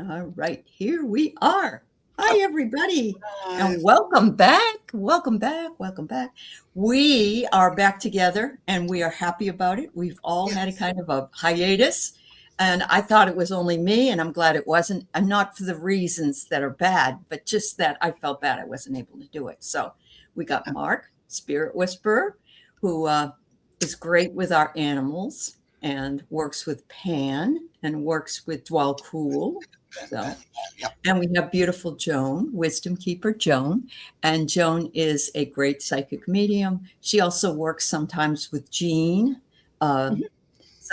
All right, here we are. Hi, everybody, Hi. and welcome back. Welcome back. Welcome back. We are back together, and we are happy about it. We've all had a kind of a hiatus, and I thought it was only me, and I'm glad it wasn't. And not for the reasons that are bad, but just that I felt bad I wasn't able to do it. So we got Mark, Spirit Whisperer, who is great with our animals and works with Pan and works with Dwell Cool. So, and we have beautiful Joan, Wisdom Keeper Joan, and Joan is a great psychic medium. She also works sometimes with Jean, Sun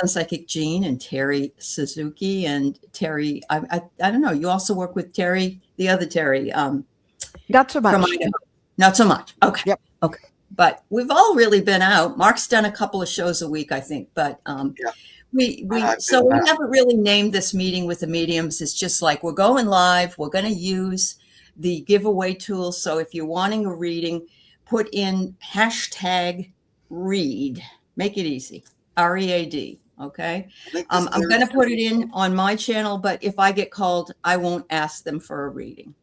Psychic Jean, and Terry Suzuki, and Terry. I don't know. You also work with Terry, the other Terry. Not so much. From Idaho. Not so much. Okay. Yep. Okay. But we've all really been out. Mark's done a couple of shows a week, I think. But we haven't really named this meeting with the mediums. It's just like we're going live. We're going to use the giveaway tool. So if you're wanting a reading, put in #read. Make it easy. READ. Okay. I'm going to put it in on my channel, but if I get called, I won't ask them for a reading.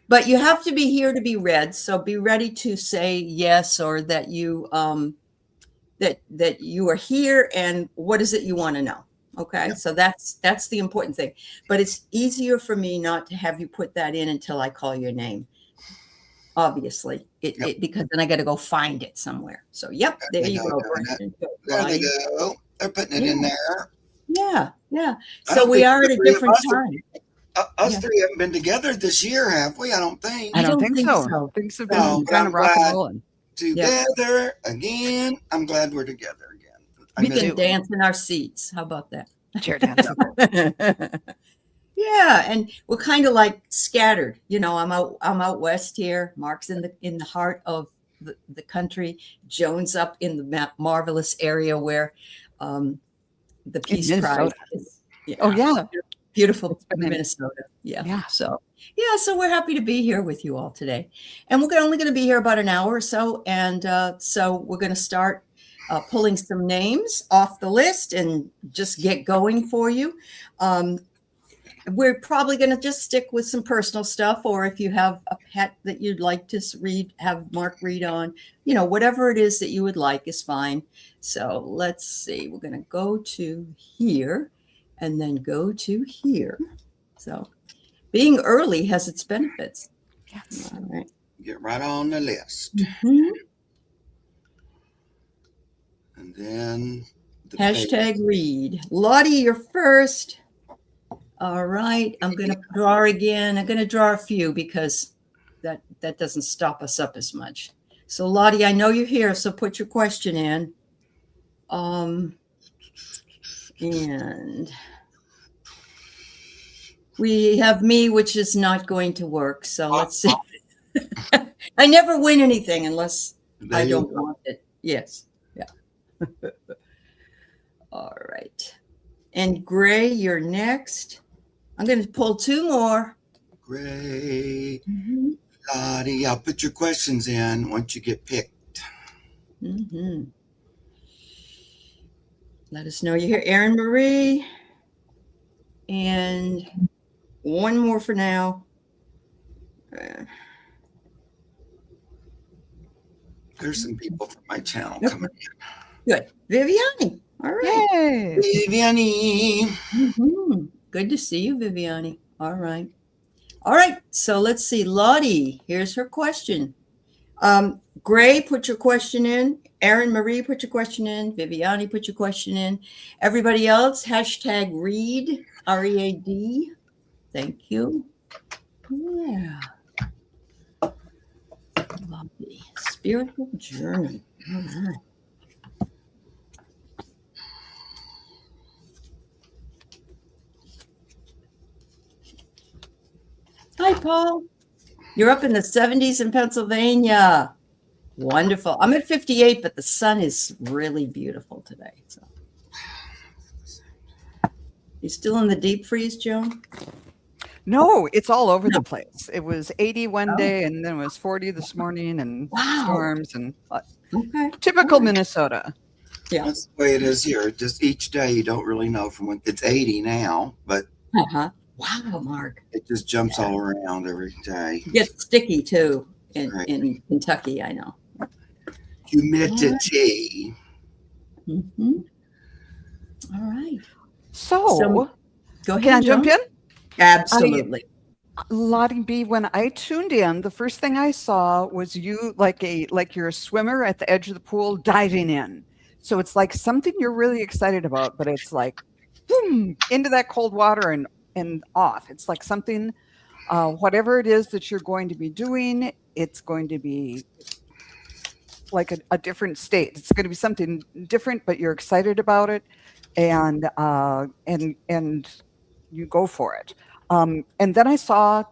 But you have to be here to be read. So be ready to say yes, or that you that you are here and what is it you want to know. Okay. So that's the important thing. But it's easier for me not to have you put that in until I call your name. Obviously, because then I got to go find it somewhere. So there you go. There they go. They're putting it in there. Yeah. So we are at a different time. Us three haven't been together this year, have we? I don't think. I don't think so. Things have been kind of rock and rolling. Together again. I'm glad we're together again. We can dance in our seats. How about that? Chair dance. Yeah, and we're kind of like scattered. You know, I'm out west here. Mark's in the heart of the country. Joan's up in the marvelous area where the Peace Prize is. Beautiful Minnesota. So we're happy to be here with you all today. And we're only going to be here about an hour or so. And so we're going to start pulling some names off the list and just get going for you. We're probably going to just stick with some personal stuff, or if you have a pet that you'd like to have Mark read on, whatever it is that you would like is fine. So let's see. We're going to go to here. And then go to here. So being early has its benefits. Yes. All right. Get right on the list. Mm-hmm. And then #read. Lottie, you're first. All right. I'm going to draw again. I'm going to draw a few because that doesn't stop us up as much. So Lottie, I know you're here, so put your question in. And we have me, which is not going to work. So let's see. I never win anything unless I don't want it. Yes. Yeah. All right. And Gray, you're next. I'm going to pull two more. Gray. Lottie, I'll put your questions in once you get picked. Let us know you're here. Erin Marie. And one more for now. There's some people from my channel coming in. Good. Viviani. All right. Yay. Viviani. Good to see you, Viviani. All right. So let's see. Lottie, here's her question. Gray, put your question in. Erin Marie, put your question in. Viviani, put your question in. Everybody else, #read, READ. Thank you. Yeah. Lovely. Spiritual journey. All right. Hi, Paul. You're up in the 70s in Pennsylvania. Wonderful. I'm at 58, but the sun is really beautiful today. So, you still in the deep freeze, Joan? No, it's all over the place. It was 80 one day, and then it was 40 this morning, and storms, and typical Minnesota. Yeah, that's the way it is here. Just each day, you don't really know from when it's 80 now, but Wow, Mark. It just jumps all around every day. It gets sticky too Right. in Kentucky, I know. Humidity. Mm-hmm. All right. So Go ahead, can I jump in? Absolutely. Lottie B, when I tuned in, the first thing I saw was you like you're a swimmer at the edge of the pool diving in. So it's like something you're really excited about, but it's like boom, into that cold water and off. It's like something, whatever it is that you're going to be doing, it's going to be like a different state. It's going to be something different, but you're excited about it, and you go for it. And then I saw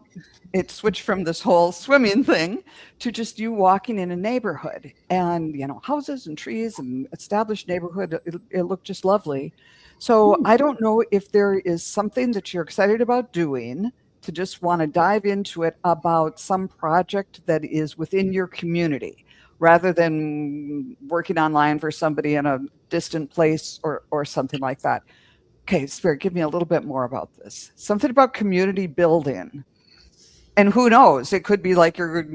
it switched from this whole swimming thing to just you walking in a neighborhood, and houses and trees and established neighborhood. It looked just lovely. So I don't know if there is something that you're excited about doing, to just want to dive into it about some project that is within your community, rather than working online for somebody in a distant place or something like that. Okay, Spirit, give me a little bit more about this. Something about community building. And who knows? It could be like you're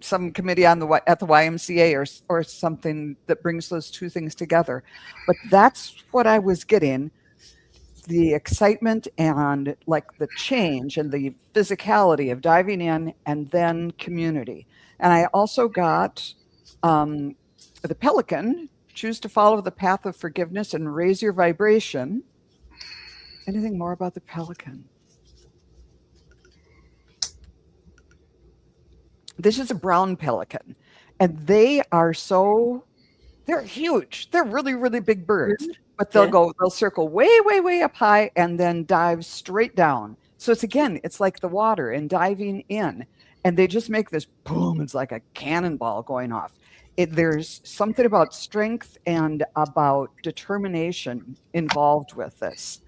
some committee at the YMCA or something that brings those two things together. But that's what I was getting. The excitement and like the change and the physicality of diving in, and then community. And I also got the pelican, choose to follow the path of forgiveness and raise your vibration. Anything more about the pelican? This is a brown pelican, and they're huge. They're really, really big birds, but they'll circle way, way, way up high and then dive straight down. So it's like the water and diving in, and they just make this boom. It's like a cannonball going off. There's something about strength and about determination involved with this.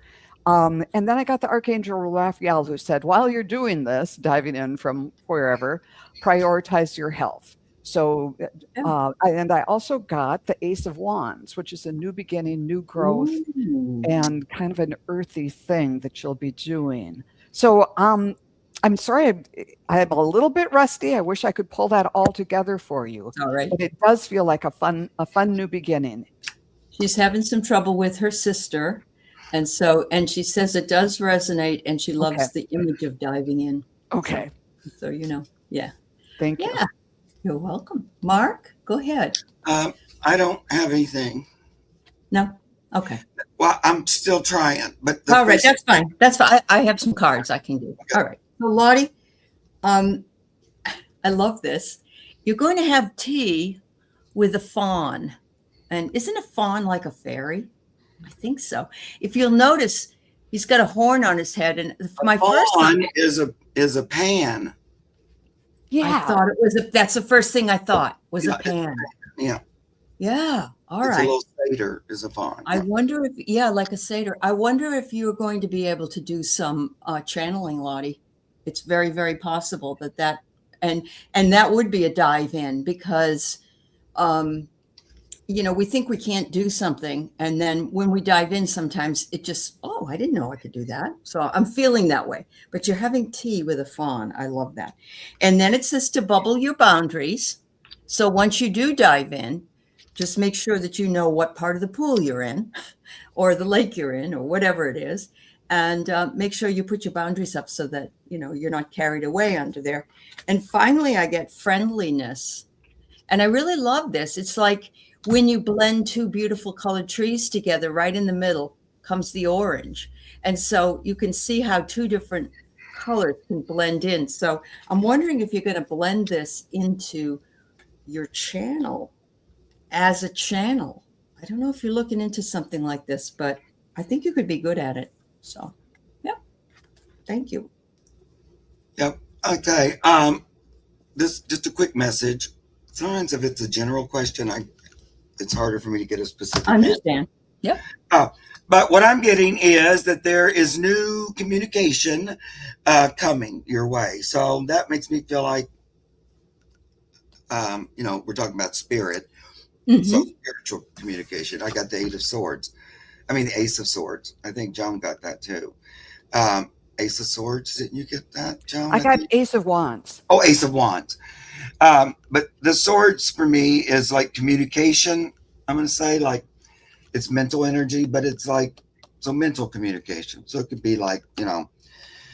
And then I got the Archangel Raphael, who said, while you're doing this, diving in from wherever, prioritize your health. So, and I also got the Ace of Wands, which is a new beginning, new growth, and kind of an earthy thing that you'll be doing. So, I'm sorry, I'm a little bit rusty. I wish I could pull that all together for you. All right. But it does feel like a fun new beginning. She's having some trouble with her sister. And she says it does resonate, and she loves the image of diving in. Okay. So yeah. Thank you. Yeah. You're welcome. Mark, go ahead. I don't have anything. No? Okay. Well, I'm still trying, but all right, that's fine. That's fine. I have some cards I can do. Okay. All right. So Lottie, I love this. You're going to have tea with a fawn. And isn't a fawn like a fairy? I think so. If you'll notice, he's got a horn on his head, and my first fawn is a pan. Yeah, I thought it was that's the first thing I thought was a pan. Yeah. Yeah. All right. A little satyr is a fawn. I wonder if, like a satyr. I wonder if you're going to be able to do some channeling, Lottie. It's very, very possible that and that would be a dive in, because we think we can't do something, and then when we dive in, sometimes it just, I didn't know I could do that. So I'm feeling that way. But you're having tea with a fawn. I love that. And then it says to bubble your boundaries. So once you do dive in, just make sure that you know what part of the pool you're in, or the lake you're in, or whatever it is, and make sure you put your boundaries up so that you're not carried away under there. And finally, I get friendliness, and I really love this. It's like when you blend two beautiful colored trees together, right in the middle comes the orange. And so you can see how two different colors can blend in. So I'm wondering if you're going to blend this into your channel as a channel. I don't know if you're looking into something like this, but I think you could be good at it. So, yeah. Thank you. Yep. Okay. This just a quick message. Sometimes if it's a general question, it's harder for me to get a specific. I understand. Yep. But what I'm getting is that there is new communication coming your way. So that makes me feel like, we're talking about spirit. Mm-hmm. So spiritual communication. I got the Ace of Swords. I think Joan got that too. Ace of Swords. Didn't you get that, Joan? I got think? Ace of Wands. Oh, Ace of Wands. But the swords for me is like communication. I'm going to say like it's mental energy, but it's like, so mental communication. So it could be like,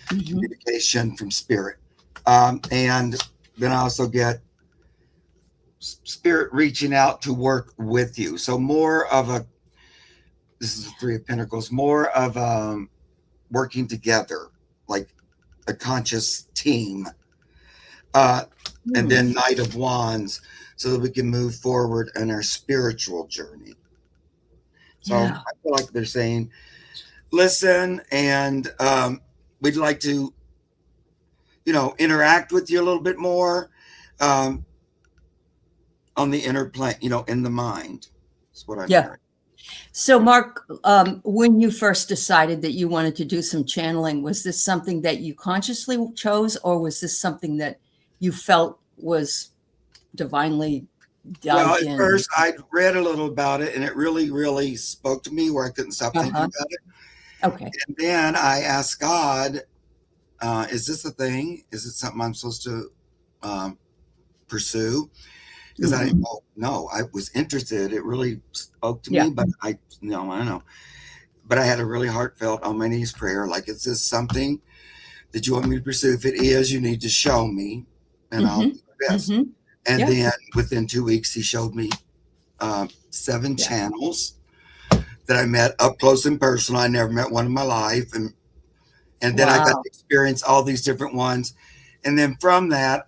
communication from spirit. And then I also get spirit reaching out to work with you. So more of a, this is the Three of Pentacles, more of working together, like a conscious team. And then Knight of Wands, so that we can move forward in our spiritual journey. So I feel like they're saying, listen, and we'd like to, interact with you a little bit more on the inner plane, in the mind. That's what I'm hearing. So, Mark, when you first decided that you wanted to do some channeling, was this something that you consciously chose, or was this something that you felt was divinely dived in? Well, at first I'd read a little about it, and it really, really spoke to me where I couldn't stop thinking about it. Okay. And then I asked God, is this a thing? Is it something I'm supposed to pursue? Because I didn't know. I was interested. It really spoke to me, but I don't know. But I had a really heartfelt on my knees prayer. Like, is this something that you want me to pursue? If it is, you need to show me, and I'll do my best. And then within 2 weeks, he showed me 7 channels that I met up close and personal. I never met one in my life. And then I got to experience all these different ones. And then from that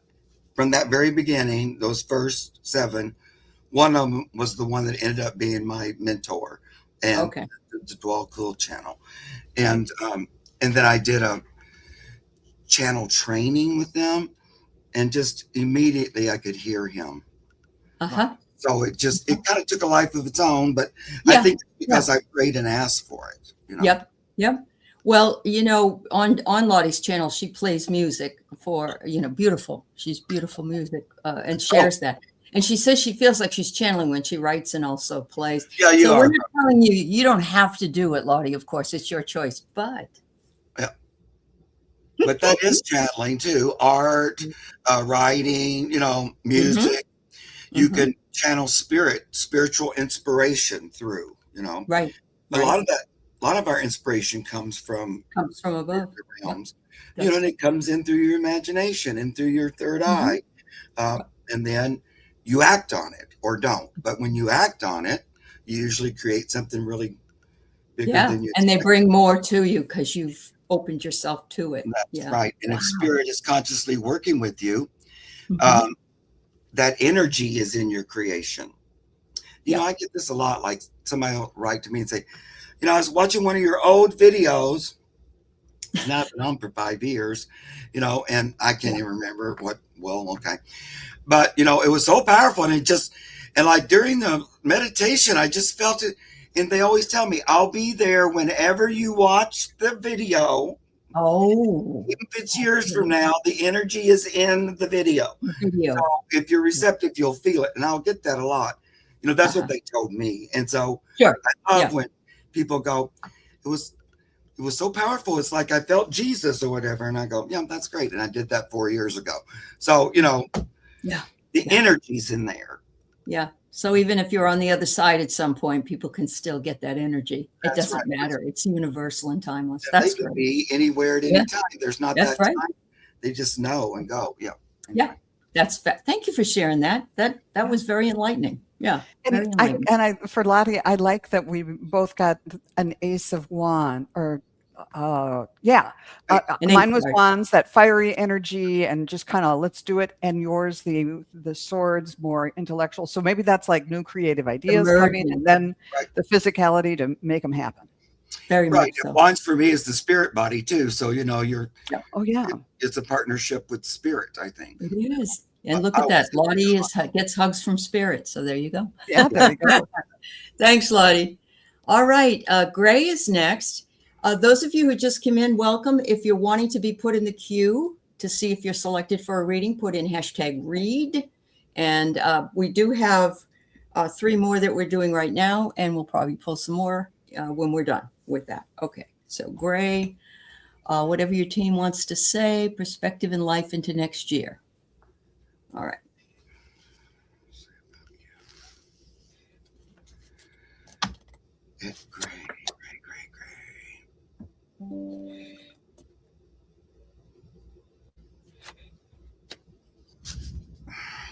very beginning, those first 7, one of them was the one that ended up being my mentor, and the Dwell Cool channel. And then I did a channel training with them, and just immediately I could hear him. So it kind of took a life of its own, but I think it's because I prayed and asked for it. Yep. Well, on Lottie's channel, she plays music for, beautiful. She's beautiful music and shares that. And she says she feels like she's channeling when she writes and also plays. Yeah, you so are. We're not telling you, you don't have to do it, Lottie. Of course, it's your choice, but. But that is channeling too. Art, writing, music. You can channel spiritual inspiration through, Right. A lot of our inspiration comes from above realms, and it comes in through your imagination and through your third eye, and then you act on it or don't. But when you act on it, you usually create something really bigger than you expect. And they bring more to you because you've opened yourself to it. That's right. And if spirit is consciously working with you, that energy is in your creation. I get this a lot. Like somebody will write to me and say, I was watching one of your old videos. Now I've been on for 5 years, and I can't even remember what. Well, okay, but it was so powerful, and like during the meditation, I just felt it. And they always tell me, I'll be there whenever you watch the video. Oh, even if it's years from now, the energy is in the video. So if you're receptive, you'll feel it, and I'll get that a lot. That's what they told me, and so I love when people go, it was so powerful. It's like I felt Jesus or whatever. And I go, yeah, that's great. And I did that 4 years ago. So, the energy's in there. Yeah. So even if you're on the other side at some point, people can still get that energy. It doesn't matter. It's universal and timeless. That's they can be anywhere at any time. There's not that time. They just know and go. Yeah. Yeah. Thank you for sharing that. That was very enlightening. Yeah. And for Lottie, I like that we both got an Ace of Wands, or mine was Wands, that fiery energy and just kind of let's do it, and yours the swords, more intellectual. So maybe that's like new creative ideas coming, and then the physicality to make them happen. Very much so. Wands for me is the spirit body too. So you're it's a partnership with spirit, I think. It is. And look at that. Lottie gets hugs from spirit. So there you go. Yeah, there you go. Thanks, Lottie. All right. Gray is next. Those of you who just came in, welcome. If you're wanting to be put in the queue to see if you're selected for a reading, put in #read. And we do have 3 more that we're doing right now, and we'll probably pull some more when we're done with that. Okay. So Gray. Whatever your team wants to say, perspective in life into next year. All right. It's great.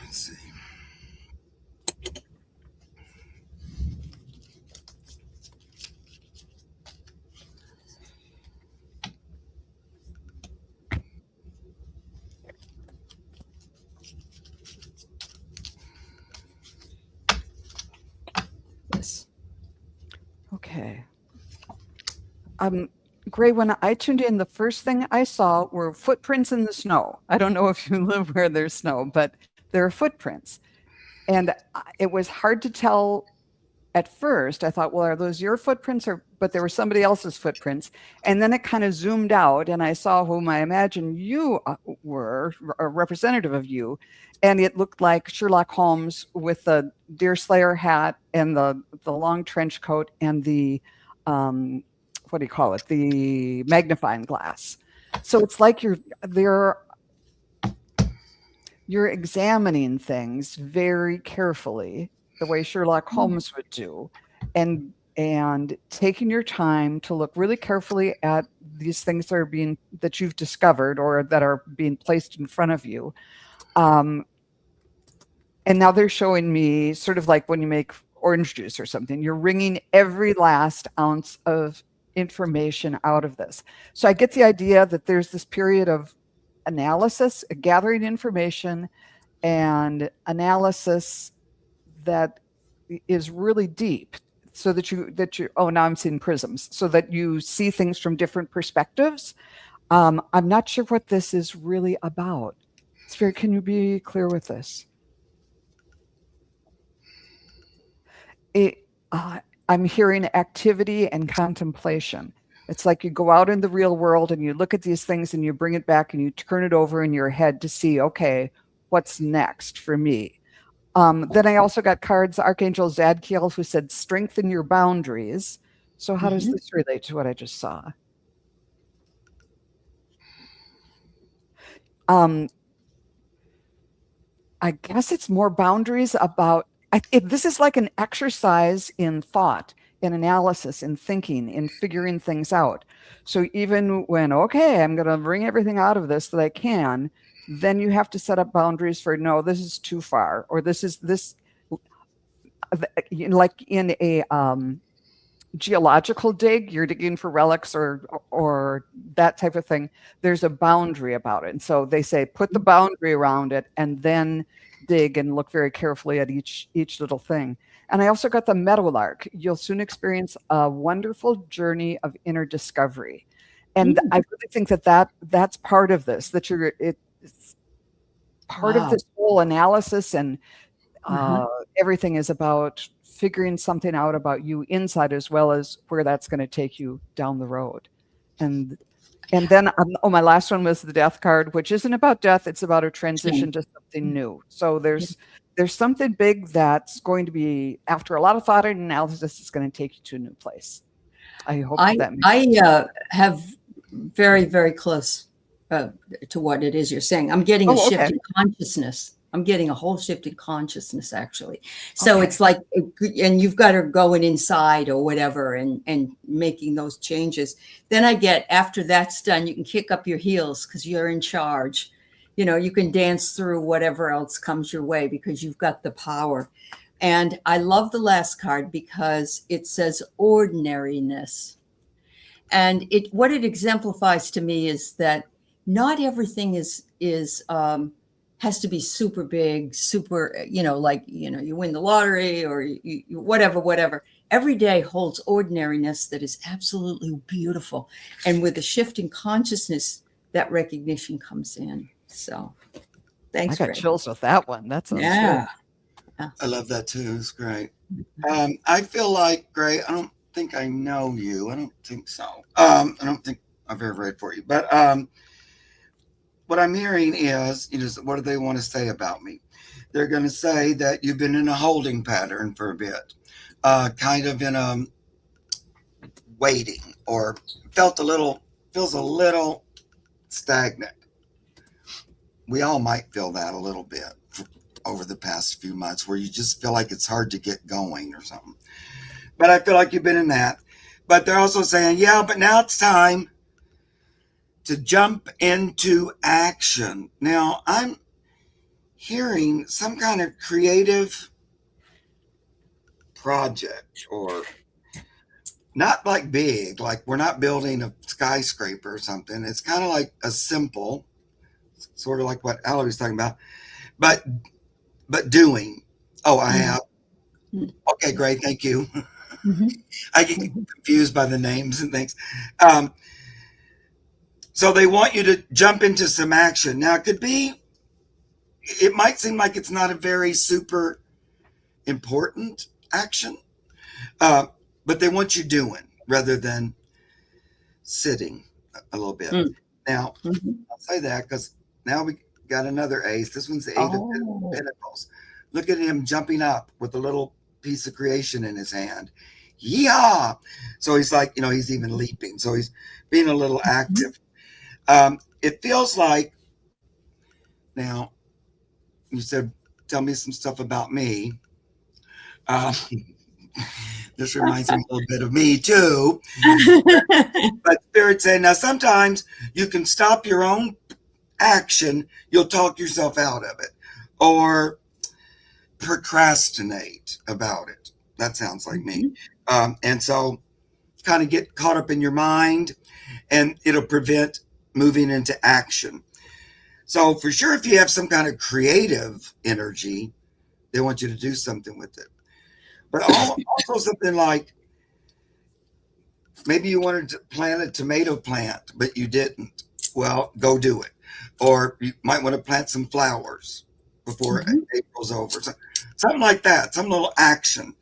Let's see. Yes. Okay. Gray, when I tuned in, the first thing I saw were footprints in the snow. I don't know if you live where there's snow, but there are footprints. And it was hard to tell at first. I thought, well, are those your footprints? But there were somebody else's footprints. And then it kind of zoomed out and I saw whom I imagined you were, a representative of you. And it looked like Sherlock Holmes with the deer hat and the long trench coat and the, what do you call it? The magnifying glass. So it's like you're examining things very carefully, the way Sherlock Holmes would do, and taking your time to look really carefully at these things that you've discovered or that are being placed in front of you. And now they're showing me sort of like when you make orange juice or something, you're wringing every last ounce of information out of this. So I get the idea that there's this period of analysis, gathering information and analysis that is really deep, so that you oh, now I'm seeing prisms, so that you see things from different perspectives. I'm not sure what this is really about. Spirit, can you be clear with this? I'm hearing activity and contemplation. It's like you go out in the real world and you look at these things and you bring it back and you turn it over in your head to see, okay, what's next for me? Then I also got cards, Archangel Zadkiel, who said, strengthen your boundaries. So how does this relate to what I just saw? I guess it's more boundaries about, this is like an exercise in thought, in analysis, in thinking, in figuring things out. So even when, okay, I'm going to bring everything out of this that I can, then you have to set up boundaries for, no, this is too far, or this, like in a geological dig, you're digging for relics or that type of thing. There's a boundary about it. And so they say, put the boundary around it and then dig and look very carefully at each little thing. And I also got the meadowlark. You'll soon experience a wonderful journey of inner discovery. And I really think that's part of this, that it's part of this whole analysis, and everything is about figuring something out about you inside, as well as where that's going to take you down the road. And then, my last one was the death card, which isn't about death. It's about a transition to something new. So there's something big that's going to be, after a lot of thought and analysis, is going to take you to a new place. I hope that makes sense. I have very, very close to what it is you're saying. I'm getting a shift in consciousness. I'm getting a whole shift in consciousness, actually. So it's like, and you've got her going inside or whatever and making those changes. Then I get, after that's done, you can kick up your heels because you're in charge. You know, you can dance through whatever else comes your way because you've got the power. And I love the last card because it says ordinariness. And what it exemplifies to me is that not everything has to be super big, super, like, you win the lottery or you whatever. Every day holds ordinariness that is absolutely beautiful. And with a shift in consciousness, that recognition comes in. So thanks. I got chills with that one. That's good. I love that too. It's great. I feel like, Gray, I don't think I know you. I don't think so. I don't think I've ever read for you. But what I'm hearing is, what do they want to say about me? They're going to say that you've been in a holding pattern for a bit, kind of in a waiting, or felt a little feels a little stagnant. We all might feel that a little bit over the past few months, where you just feel like it's hard to get going or something. But I feel like you've been in that. But they're also saying, yeah, but now it's time to jump into action. Now, I'm hearing some kind of creative project, or not like big, like we're not building a skyscraper or something. It's kind of like a simple, sort of like what Aley was talking about, but doing. Oh, I have. Okay, great. Thank you. I get confused by the names and things. So they want you to jump into some action. Now, it might seem like it's not a very super important action, but they want you doing rather than sitting a little bit. Now, I'll say that because now we got another ace. This one's the Eight of Pentacles. Look at him jumping up with a little piece of creation in his hand. Yeah. So he's like, he's even leaping. So he's being a little active. It feels like, now, you said, tell me some stuff about me. This reminds me a little bit of me too. But Spirit's saying, now sometimes you can stop your own action. You'll talk yourself out of it, or procrastinate about it. That sounds like me. And so kind of get caught up in your mind, and it'll prevent moving into action. So for sure, if you have some kind of creative energy, they want you to do something with it. But also something like, maybe you wanted to plant a tomato plant, but you didn't. Well, go do it. Or you might want to plant some flowers before April's over. So, something like that, some little action.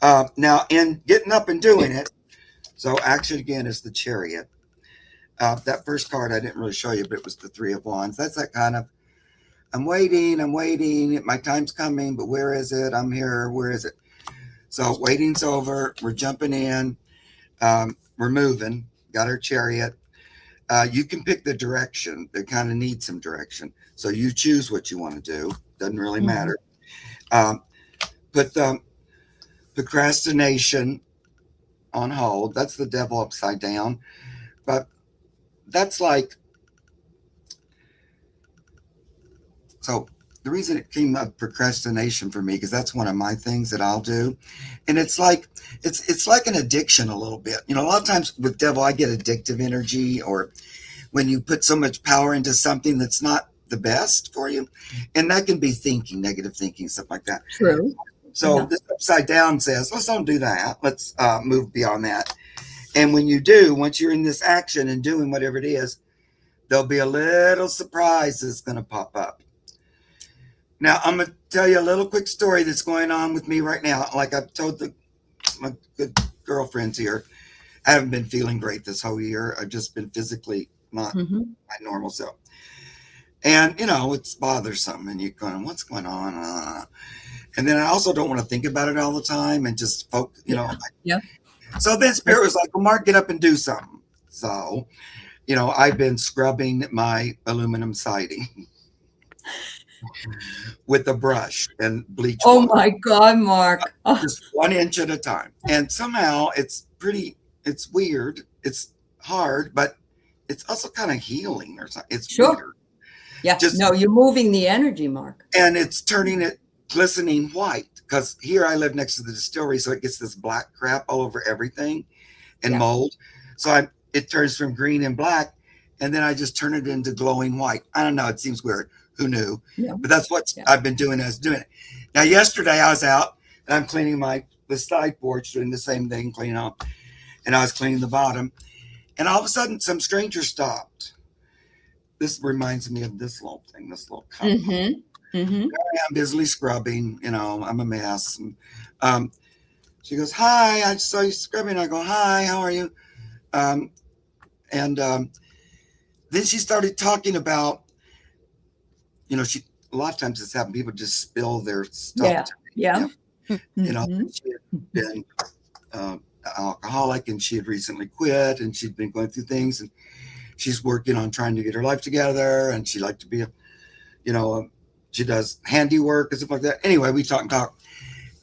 Now, in getting up and doing it, so action again is the Chariot. That first card I didn't really show you, but it was the Three of Wands. That's that kind of, I'm waiting, my time's coming, but where is it? I'm here, where is it? So waiting's over, we're jumping in, we're moving, got our Chariot. You can pick the direction. They kind of need some direction. So you choose what you want to do. Doesn't really matter. Put the procrastination on hold. That's the Devil upside down. But that's like, so the reason it came up procrastination for me, because that's one of my things that I'll do. And it's like, it's like an addiction a little bit. A lot of times with Devil, I get addictive energy, or when you put so much power into something that's not the best for you. And that can be thinking, negative thinking, stuff like that. True. So this upside down says, let's don't do that. Let's move beyond that. And when you do, once you're in this action and doing whatever it is, there'll be a little surprise that's going to pop up. Now, I'm going to tell you a little quick story that's going on with me right now. Like I've told my good girlfriends here, I haven't been feeling great this whole year. I've just been physically not my normal self. And, it's bothersome. And you're going, what's going on? And then I also don't want to think about it all the time and just focus, So then Spirit was like, well, Mark, get up and do something. So, I've been scrubbing my aluminum siding with a brush and bleach water. Oh my God, Mark. Just 1 inch at a time. And somehow it's weird. It's hard, but it's also kind of healing or something. It's weird. Yeah. You're moving the energy, Mark. And it's turning it glistening white, because here I live next to the distillery, so it gets this black crap all over everything and mold. So it turns from green and black, and then I just turn it into glowing white. I don't know. It seems weird. Who knew? Yeah. But that's what I've been doing as doing it. Now, yesterday I was out and I'm cleaning the side porch, doing the same thing, cleaning up, and I was cleaning the bottom, and all of a sudden some stranger stopped. This reminds me of this little thing, this little cup. I'm busily scrubbing, I'm a mess. And, she goes, hi, I saw you scrubbing. I go, hi, how are you? And then she started talking about, a lot of times it's happened, people just spill their stuff. She had been alcoholic, and she had recently quit, and she'd been going through things. And she's working on trying to get her life together, and she liked to be she does handiwork and stuff like that. Anyway, we talk.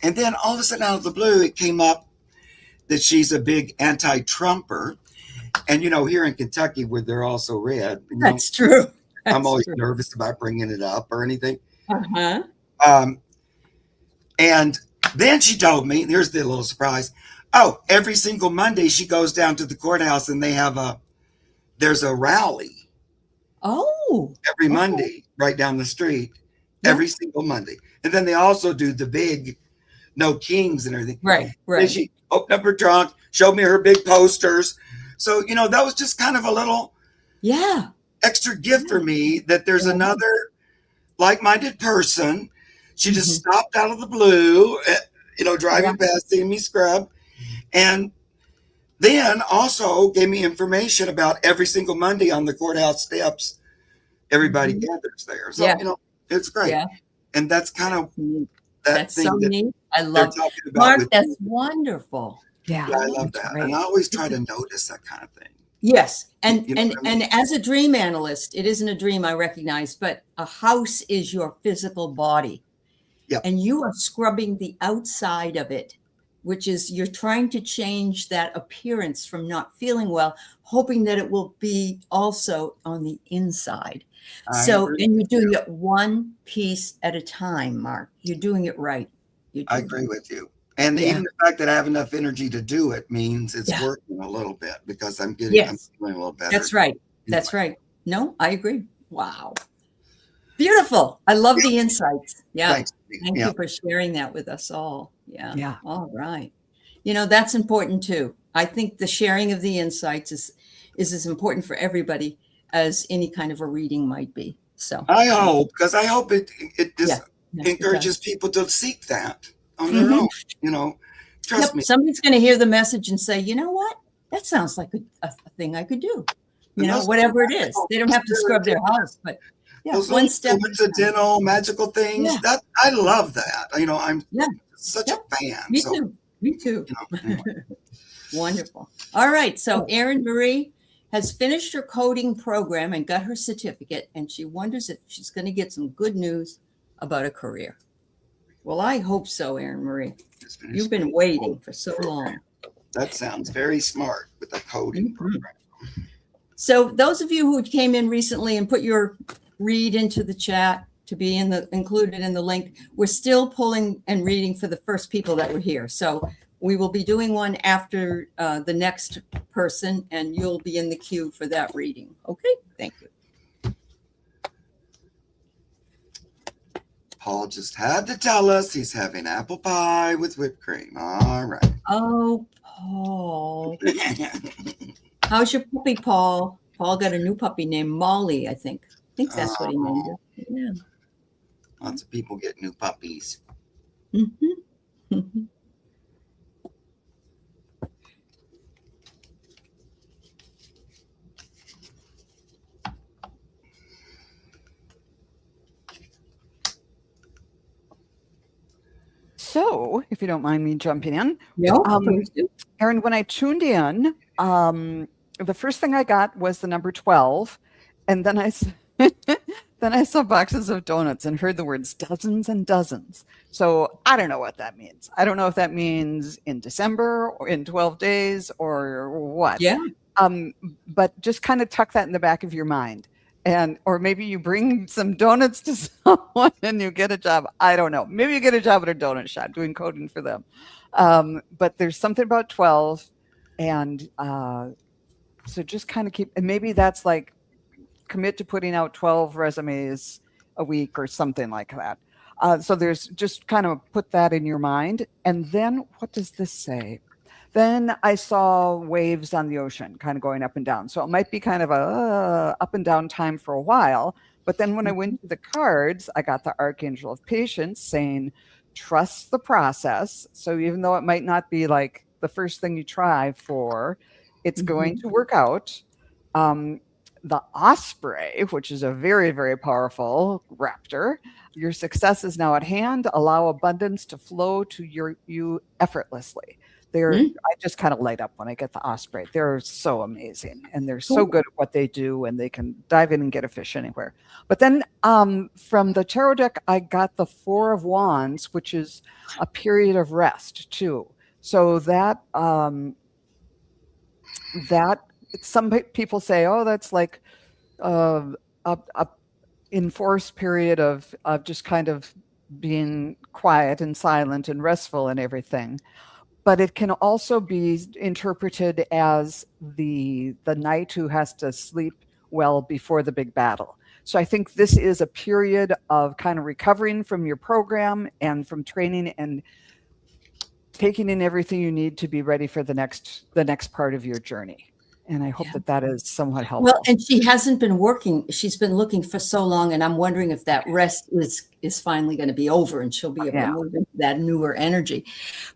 And then all of a sudden, out of the blue, it came up that she's a big anti-Trumper. And, here in Kentucky, where they're all so red, That's true. I'm always nervous about bringing it up or anything. Uh-huh. And then she told me, here's the little surprise. Oh, every single Monday she goes down to the courthouse and there's a rally. Oh. Every Monday, right down the street, every single Monday. And then they also do the big no kings and everything. Right. And she opened up her trunk, showed me her big posters. So, that was just kind of a little extra gift for me that there's another like-minded person. She just stopped out of the blue, driving past, seeing me scrub. And then also gave me information about every single Monday on the courthouse steps. Everybody gathers there. So, it's great. Yeah. And that's kind of that's so neat. I love it. Mark, that's wonderful. Yeah, I love that. Great. And I always try to notice that kind of thing. Yes. And as a dream analyst, it isn't a dream, I recognize, but a house is your physical body. Yep. And you are scrubbing the outside of it, which is you're trying to change that appearance from not feeling well, hoping that it will be also on the inside. And you're doing it one piece at a time, Mark. You're doing it right. I agree with you. And even the fact that I have enough energy to do it means it's working a little bit because I'm feeling a little better. That's right. That's right. No, I agree. Wow. Beautiful. I love the insights. Yeah. Thanks. Thank you for sharing that with us all. Yeah. Yeah. All right. That's important too. I think the sharing of the insights is as important for everybody as any kind of a reading might be. So I hope it just encourages people to seek that on their own, trust me. Somebody's going to hear the message and say, you know what? That sounds like a thing I could do, whatever it is. They don't have to scrub their house, but those one step coincidental magical things that I love that. I'm such a fan. Me too. Anyway. Wonderful. All right. So Erin Marie has finished her coding program and got her certificate, and she wonders if she's going to get some good news about a career. Well, I hope so, Erin Marie. You've been waiting for so long. That sounds very smart with the coding program. So those of you who came in recently and put your read into the chat to be included in the link, we're still pulling and reading for the first people that were here. So we will be doing one after the next person, and you'll be in the queue for that reading. Okay, thank you. Paul just had to tell us he's having apple pie with whipped cream. All right. Oh, Paul. How's your puppy, Paul? Paul got a new puppy named Molly, I think. I think that's what he named her. Yeah. Lots of people get new puppies. Mm-hmm. Mm-hmm. So, if you don't mind me jumping in, Erin, when I tuned in, the first thing I got was the number 12, and then I saw boxes of donuts and heard the words dozens and dozens. So I don't know what that means. I don't know if that means in December or in 12 days or what. Yeah. But just kind of tuck that in the back of your mind. Or maybe you bring some donuts to someone and you get a job. I don't know. Maybe you get a job at a donut shop doing coding for them. But there's something about 12. And so just kind of and maybe that's like commit to putting out 12 resumes a week or something like that. So there's just kind of put that in your mind. And then what does this say? Then I saw waves on the ocean kind of going up and down. So it might be kind of a up and down time for a while. But then when I went to the cards, I got the Archangel of Patience saying, trust the process. So even though it might not be like the first thing you try for, it's going to work out. The Osprey, which is a very, very powerful raptor, your success is now at hand. Allow abundance to flow to you effortlessly. I just kind of light up when I get the osprey. They're so amazing, and they're so good at what they do, and they can dive in and get a fish anywhere. But then from the tarot deck, I got the Four of Wands, which is a period of rest too. So that some people say, oh, that's like a enforced period of just kind of being quiet and silent and restful and everything. But it can also be interpreted as the knight who has to sleep well before the big battle. So I think this is a period of kind of recovering from your program and from training and taking in everything you need to be ready for the next part of your journey. And I hope that is somewhat helpful. Well, and she hasn't been working. She's been looking for so long, and I'm wondering if that rest is finally going to be over, and she'll be able to move into that newer energy.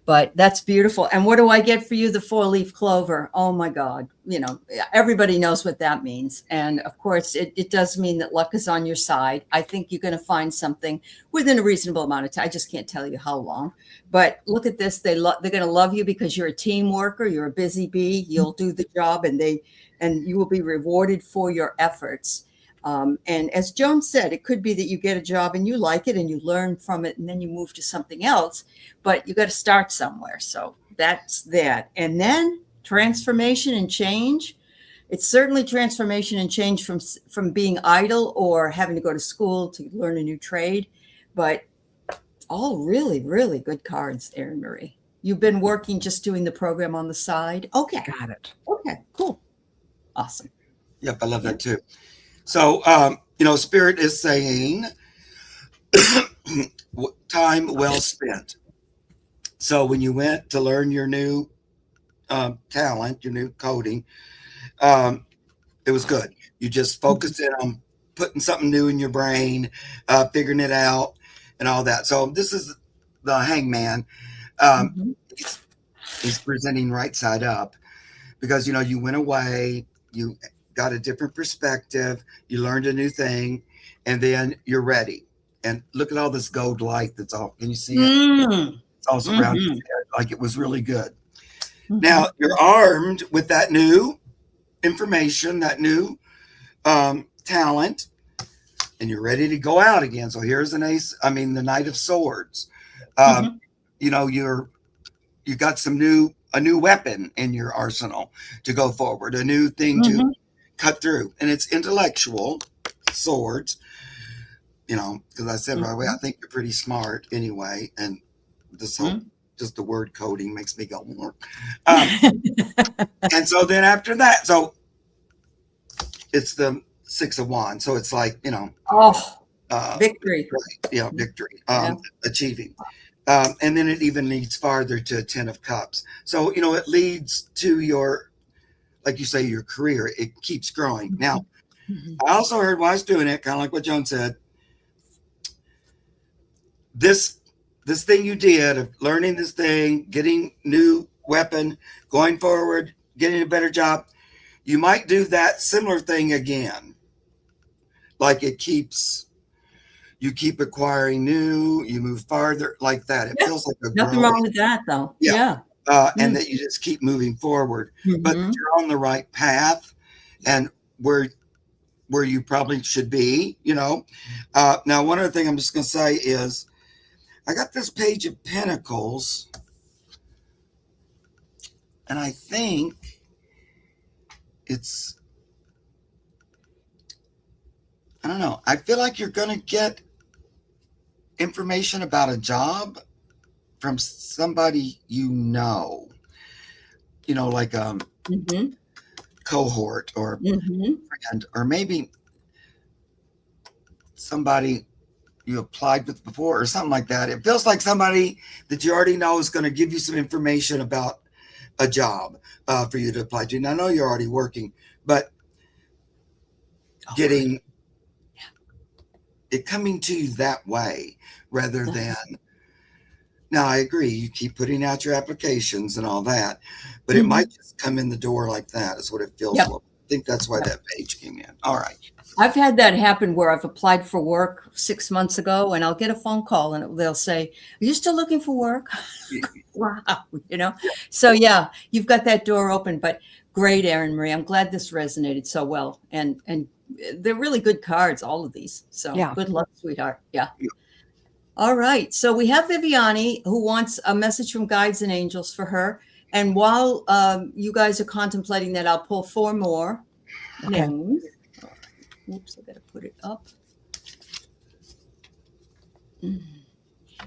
But that's beautiful. And what do I get for you? The 4-leaf clover. Oh my God. You know, everybody knows what that means. And of course, it does mean that luck is on your side. I think you're going to find something within a reasonable amount of time. I just can't tell you how long. But look at this. They're going to love you because you're a team worker. You're a busy bee. You'll do the job, and you will be rewarded for your efforts. And as Joan said, it could be that you get a job and you like it and you learn from it and then you move to something else, but you got to start somewhere. So that's that. And then transformation and change. It's certainly transformation and change from being idle or having to go to school to learn a new trade, but all really, really good cards, Erin Marie. You've been working, just doing the program on the side. Okay. Got it. Okay, cool. Awesome. Yep, I love that too. So, Spirit is saying time well spent. So when you went to learn your new talent, your new coding, it was good. You just focused in on putting something new in your brain, figuring it out and all that. So this is the Hangman. He's presenting right side up because, you went away, you got a different perspective, you learned a new thing, and then you're ready. And look at all this gold light that's all, can you see it? It's all surrounding your head, like it was really good. Now you're armed with that new information, that new talent, and you're ready to go out again. So here's the Knight of Swords. You got a new weapon in your arsenal to go forward, a new thing to cut through, and it's intellectual swords, because I said right away, I think you're pretty smart anyway, and this whole just the word coding makes me go more. And so then after that, so it's the 6 of Wands, so it's like victory, right? Victory, achieving. And then it even leads farther to 10 of Cups. So, it leads to your, like you say, your career. It keeps growing. Now, I also heard while I was doing it, kind of like what Joan said, this thing you did of learning this thing, getting new weapon, going forward, getting a better job, you might do that similar thing again. Like you keep acquiring new, you move farther like that. It feels like nothing wrong with that though. Yeah. And that you just keep moving forward, but you're on the right path and where you probably should be, Now, one other thing I'm just going to say is I got this Page of Pentacles, and I think I don't know. I feel like you're going to get information about a job from somebody like cohort or friend, or maybe somebody you applied with before or something like that. It feels like somebody that you already know is going to give you some information about a job for you to apply to. And I know you're already working, but getting it coming to you that way rather than, now I agree, you keep putting out your applications and all that, but it might just come in the door like that is what it feels like. think that's why that page came in. All right. I've had that happen where I've applied for work 6 months ago, and I'll get a phone call and they'll say, "Are you still looking for work?" Wow, you know? So yeah, you've got that door open, but great, Erin Marie. I'm glad this resonated so well. And they're really good cards, all of these. So Yeah. good luck, sweetheart. Yeah. All right. So we have Viviani who wants a message from guides and angels for her. And while you guys are contemplating that, I'll pull 4 more names. Oops, I got to put it up.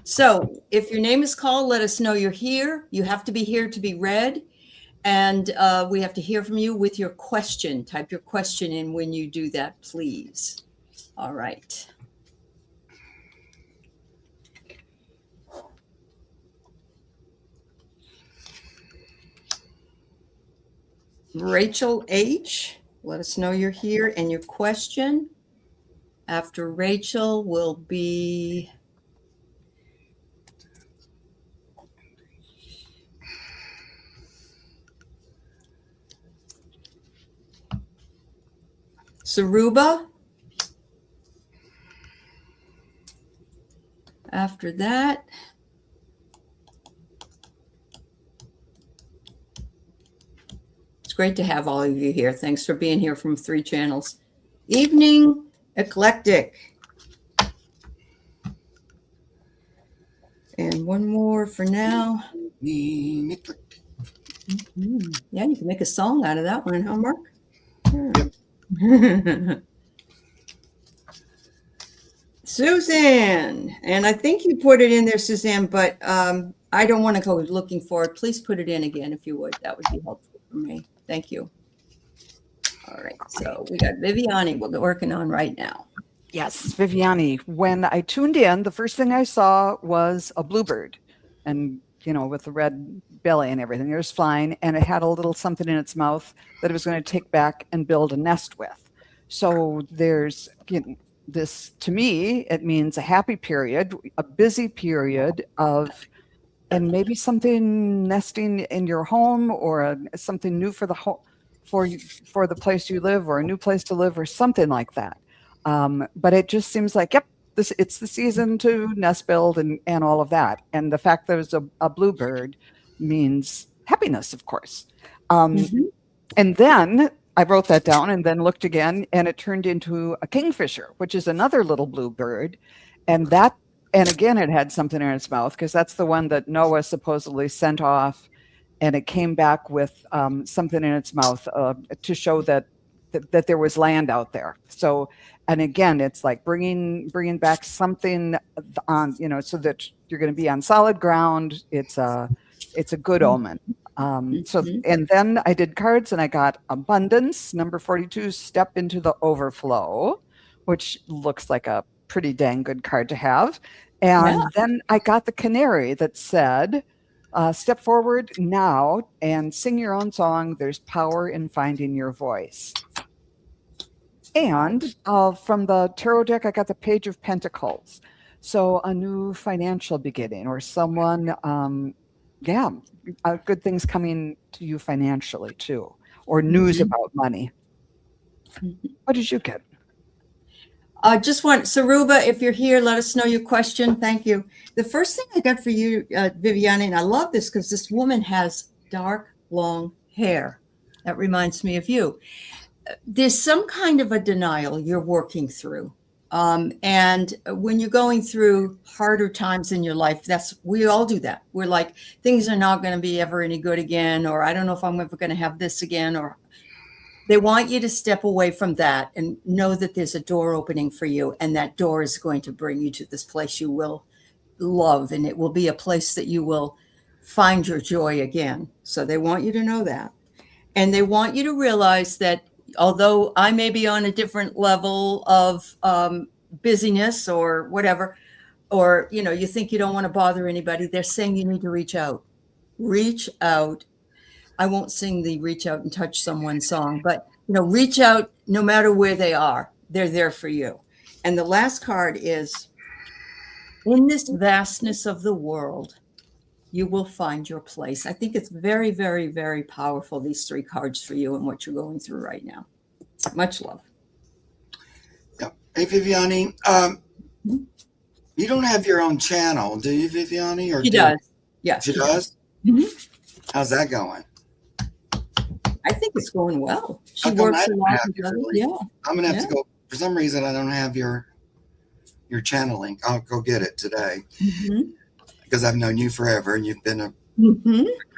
So if your name is called, let us know you're here. You have to be here to be read. And we have to hear from you with your question. Type your question in when you do that, please. All right. Rachel H., let us know you're here and your question. After Rachel will be Saruba. After that, it's great to have all of you here. Thanks for being here from 3 channels. Evening Eclectic. And one more for now. Yeah, you can make a song out of that one, huh, Mark? Yep. Suzanne, and I think you put it in there, Suzanne, but I don't want to go looking for it. Please put it in again if you would. That would be helpful for me. Thank you. All right, so we got Viviani we're working on right now. Yes, Viviani. When I tuned in, the first thing I saw was a bluebird, and you know, with the red belly and everything, it was flying, and it had a little something in its mouth that it was going to take back and build a nest with. So there's, you know, this, to me, it means a happy period, a busy period of, and maybe something nesting in your home, or something new for the home, for the place you live, or a new place to live, or something like that. But it just seems like, yep, it's the season to nest build and all of that. And the fact there's a bluebird means happiness, of course. And then I wrote that down and then looked again, and it turned into a kingfisher, which is another little blue bird. And again, it had something in its mouth, because that's the one that Noah supposedly sent off, and it came back with something in its mouth to show that there was land out there. So, and again, it's like bringing back something on, you know, so that you're going to be on solid ground. It's a good omen. So, and then I did cards, and I got abundance, number 42, step into the overflow, which looks like a pretty dang good card to have. And then I got the canary that said, step forward now and sing your own song. There's power in finding your voice. And from the tarot deck, I got the Page of Pentacles. So a new financial beginning, or someone, good things coming to you financially too, or news about money. What did you get? Just want, Saruba, if you're here, let us know your question. Thank you. The first thing I got for you, Viviani, and I love this because this woman has dark, long hair. That reminds me of you. There's some kind of a denial you're working through. And when you're going through harder times in your life, we all do that. We're like, things are not going to be ever any good again, or I don't know if I'm ever going to have this again, or they want you to step away from that and know that there's a door opening for you, and that door is going to bring you to this place you will love, and it will be a place that you will find your joy again. So they want you to know that. And they want you to realize that although I may be on a different level of busyness or whatever, or, you know, you think you don't want to bother anybody, they're saying you need to reach out. Reach out. I won't sing the reach out and touch someone song, but, you know, reach out no matter where they are. They're there for you. And the last card is, in this vastness of the world, You will find your place. I think it's very, very, very powerful, these 3 cards for you and what you're going through right now. Much love. Yep. Hey, Viviani, you don't have your own channel, do you, Viviani? Or She does. Yes. She does? How's that going? I think it's going well. She How come works I a don't lot have with you, others. really? Yeah. I'm gonna have to go. For some reason, I don't have your channeling. I'll go get it today because I've known you forever, and you've been a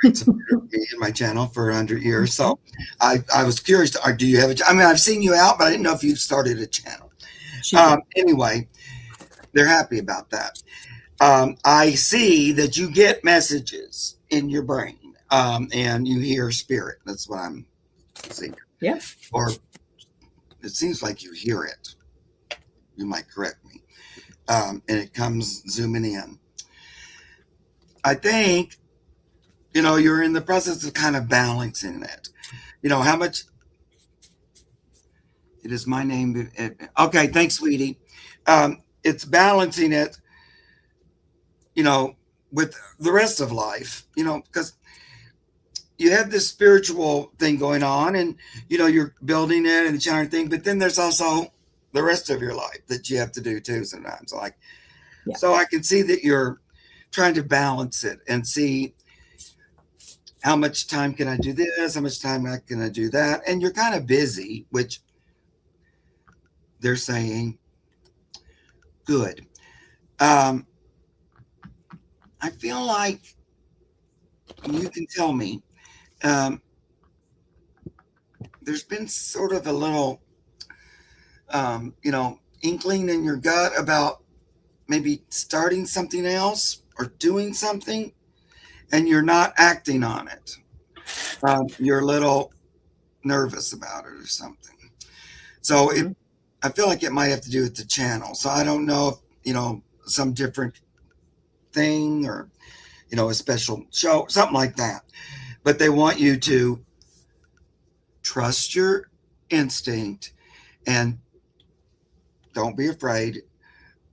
great supporter of me and my channel for 100 years. So I was curious. Do you have a? I mean, I've seen you out, but I didn't know if you started a channel. Anyway, they're happy about that. I see that you get messages in your brain, and you hear spirit. That's what I'm seeing. Yeah. Or it seems like you hear it. You might correct me. And it comes zooming in. I think, you're in the process of kind of balancing it. How much it is my name. Okay. Thanks, sweetie. It's balancing it, with the rest of life, because you have this spiritual thing going on and, you're building it and the channeling thing, but then there's also the rest of your life that you have to do too sometimes. So I can see that you're trying to balance it and see how much time can I do this? How much time can I do that? And you're kind of busy, which they're saying good. I feel like you can tell me, there's been sort of a little, inkling in your gut about maybe starting something else or doing something, and you're not acting on it. You're a little nervous about it or something. So I feel like it might have to do with the channel. So I don't know if, some different thing or, a special show, something like that. But they want you to trust your instinct and don't be afraid.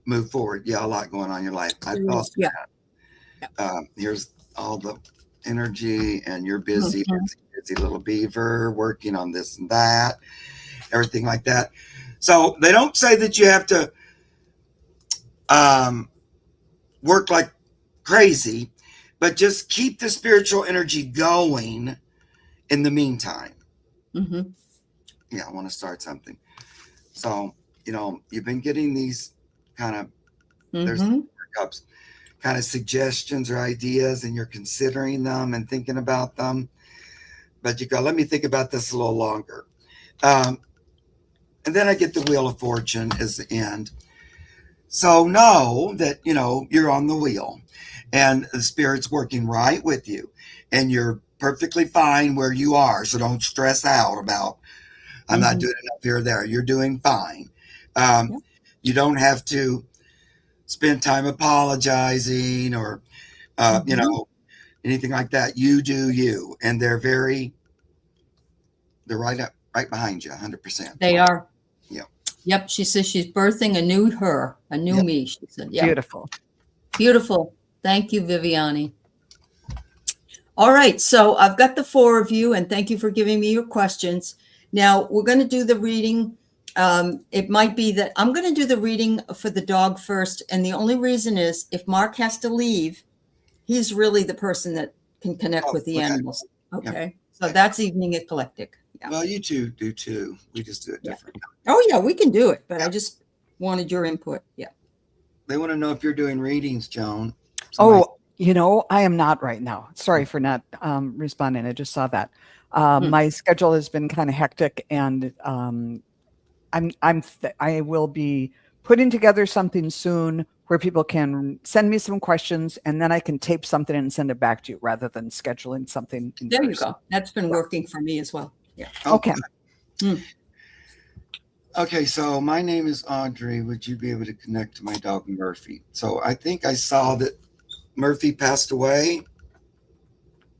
Move forward. Yeah, a lot going on in your life. I thought that. Here's all the energy, and you're busy, busy little beaver, working on this and that, everything like that. So they don't say that you have to work like crazy, but just keep the spiritual energy going in the meantime. Yeah, I want to start something. So, you've been getting these kind of, there's cups, kind of suggestions or ideas, and you're considering them and thinking about them. But you go, let me think about this a little longer. And then I get the Wheel of Fortune as the end. So know that, you're on the wheel and the spirit's working right with you and you're perfectly fine where you are. So don't stress out about, I'm not doing enough here or there. You're doing fine. You don't have to spend time apologizing or, anything like that. You do you. And they're right behind you 100%. They are. Yep. She says she's birthing a new her, a new me. She said, Beautiful. Beautiful. Thank you, Viviani. All right. So I've got the 4 of you, and thank you for giving me your questions. Now we're going to do the reading. It might be that I'm going to do the reading for the dog first. And the only reason is if Mark has to leave, he's really the person that can connect with the animals. Okay. Yep. So that's Evening Eclectic. Yeah. Well, you two do too. We just do it different. Oh, yeah, we can do it. But I just wanted your input. Yeah. They want to know if you're doing readings, Joan. I am not right now. Sorry for not responding. I just saw that. My schedule has been kind of hectic, and I will be putting together something soon where people can send me some questions, and then I can tape something and send it back to you rather than scheduling something. There you go. That's been working for me as well. Yeah. Okay. Okay, so my name is Audrey. Would you be able to connect to my dog Murphy? So I think I saw that Murphy passed away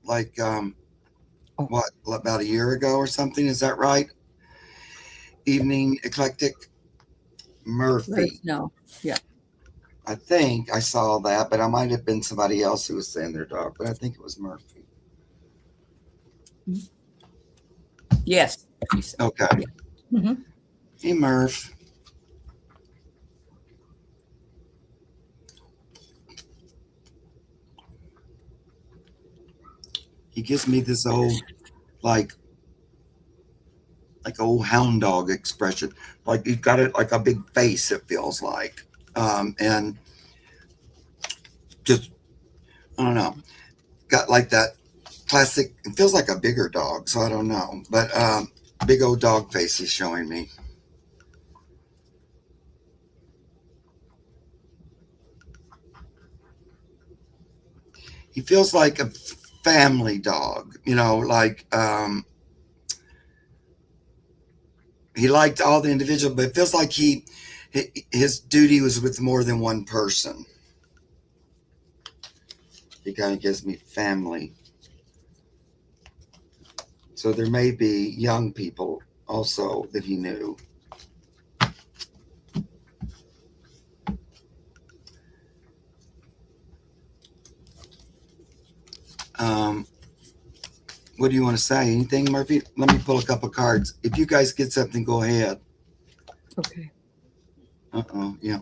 like about a year ago or something. Is that right? Evening Eclectic Murphy. No. Yeah. I think I saw that, but I might have been somebody else who was saying their dog, but I think it was Murphy. Yes. Okay. Mhm. Hey, Murph. He gives me this old, like old hound dog expression. Like he's got it like a big face, it feels like. And just, I don't know, got like that classic, it feels like a bigger dog, so I don't know. But big old dog face he's showing me. He feels like a family dog, you know, like he liked all the individual, but it feels like his duty was with more than one person. He kind of gives me family. So there may be young people also that he knew. What do you want to say? Anything, Murphy? Let me pull a couple cards. If you guys get something, go ahead. Okay. Yeah.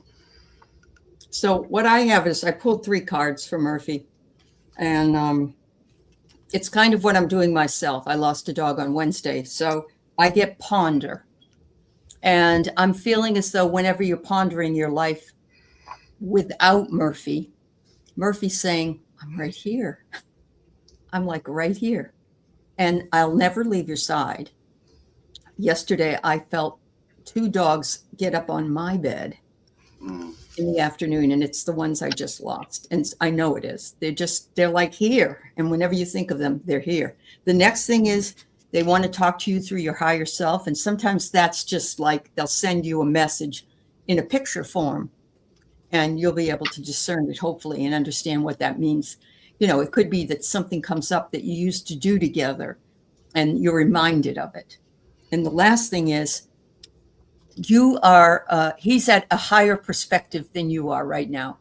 So what I have is I pulled 3 cards for Murphy, and it's kind of what I'm doing myself. I lost a dog on Wednesday, so I get ponder. And I'm feeling as though whenever you're pondering your life without Murphy, Murphy's saying, I'm right here. I'm like right here. And I'll never leave your side. Yesterday, I felt 2 dogs get up on my bed in the afternoon, and it's the ones I just lost. And I know it is. They're like here. And whenever you think of them, they're here. The next thing is they want to talk to you through your higher self. And sometimes that's just like they'll send you a message in a picture form, and you'll be able to discern it, hopefully, and understand what that means. You know, it could be that something comes up that you used to do together and you're reminded of it. And the last thing is he's at a higher perspective than you are right now.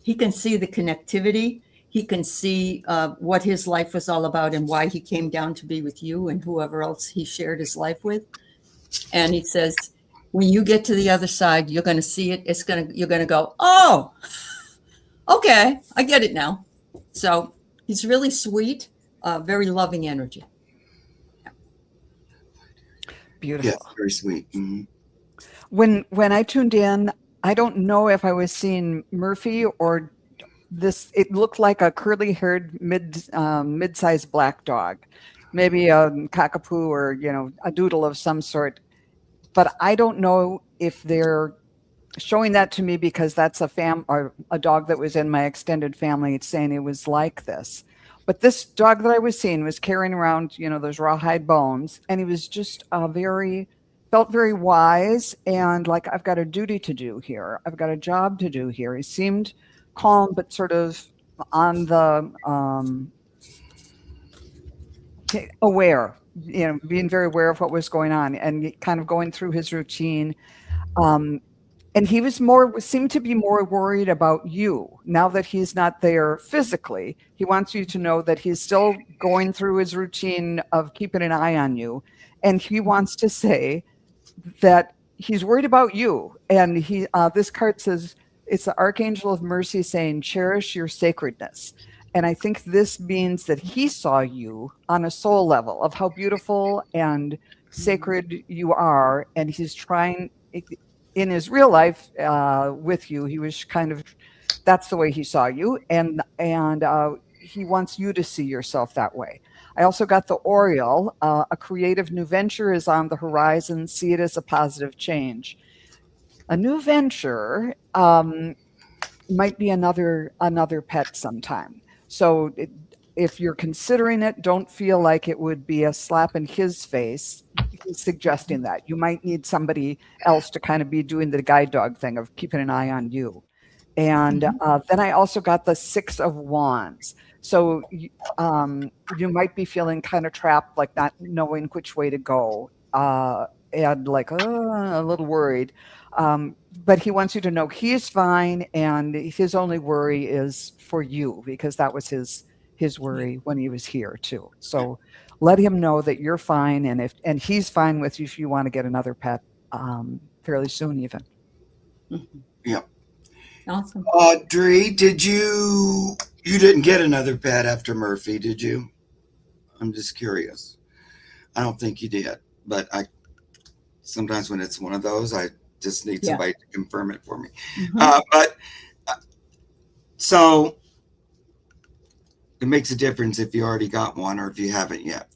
He can see the connectivity. He can see what his life was all about and why he came down to be with you and whoever else he shared his life with. And he says, when you get to the other side, you're going to see it. You're going to go, oh, okay, I get it now. So he's really sweet, very loving energy. Beautiful. Yes, very sweet. Mm-hmm. When I tuned in, I don't know if I was seeing Murphy or this. It looked like a curly-haired mid-sized black dog, maybe a cockapoo or a doodle of some sort. But I don't know if they're showing that to me because that's or a dog that was in my extended family. It's saying it was like this. But this dog that I was seeing was carrying around, those rawhide bones, and he was just felt very wise and like, I've got a duty to do here. I've got a job to do here. He seemed calm, but sort of on the aware, being very aware of what was going on and kind of going through his routine. And he seemed to be more worried about you now that he's not there physically. He wants you to know that he's still going through his routine of keeping an eye on you. And he wants to say that he's worried about you. And this card says, it's the Archangel of Mercy saying, cherish your sacredness. And I think this means that he saw you on a soul level of how beautiful and sacred you are. And he's trying, in his real life with you, he was that's the way he saw you. And he wants you to see yourself that way. I also got the Oriole. A creative new venture is on the horizon. See it as a positive change. A new venture might be another pet sometime. So if you're considering it, don't feel like it would be a slap in his face. He's suggesting that you might need somebody else to kind of be doing the guide dog thing of keeping an eye on you. And then I also got the 6 of Wands. So you might be feeling kind of trapped, like not knowing which way to go. Ed like a little worried. But he wants you to know he is fine, and his only worry is for you, because that was his worry when he was here too. So let him know that you're fine, and he's fine with you if you want to get another pet fairly soon even. Yeah. Awesome. Audrey, you didn't get another pet after Murphy, did you? I'm just curious. I don't think you did, but sometimes when it's one of those, I just need somebody to confirm it for me. So it makes a difference if you already got one or if you haven't yet.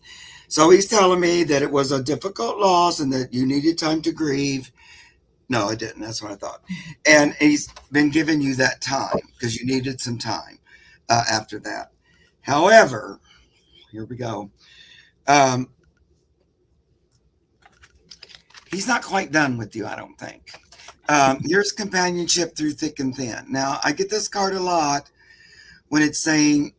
So he's telling me that it was a difficult loss and that you needed time to grieve. No, I didn't. That's what I thought. And he's been giving you that time because you needed some time after that. However, here we go. He's not quite done with you, I don't think. Here's companionship through thick and thin. Now, I get this card a lot when it's saying,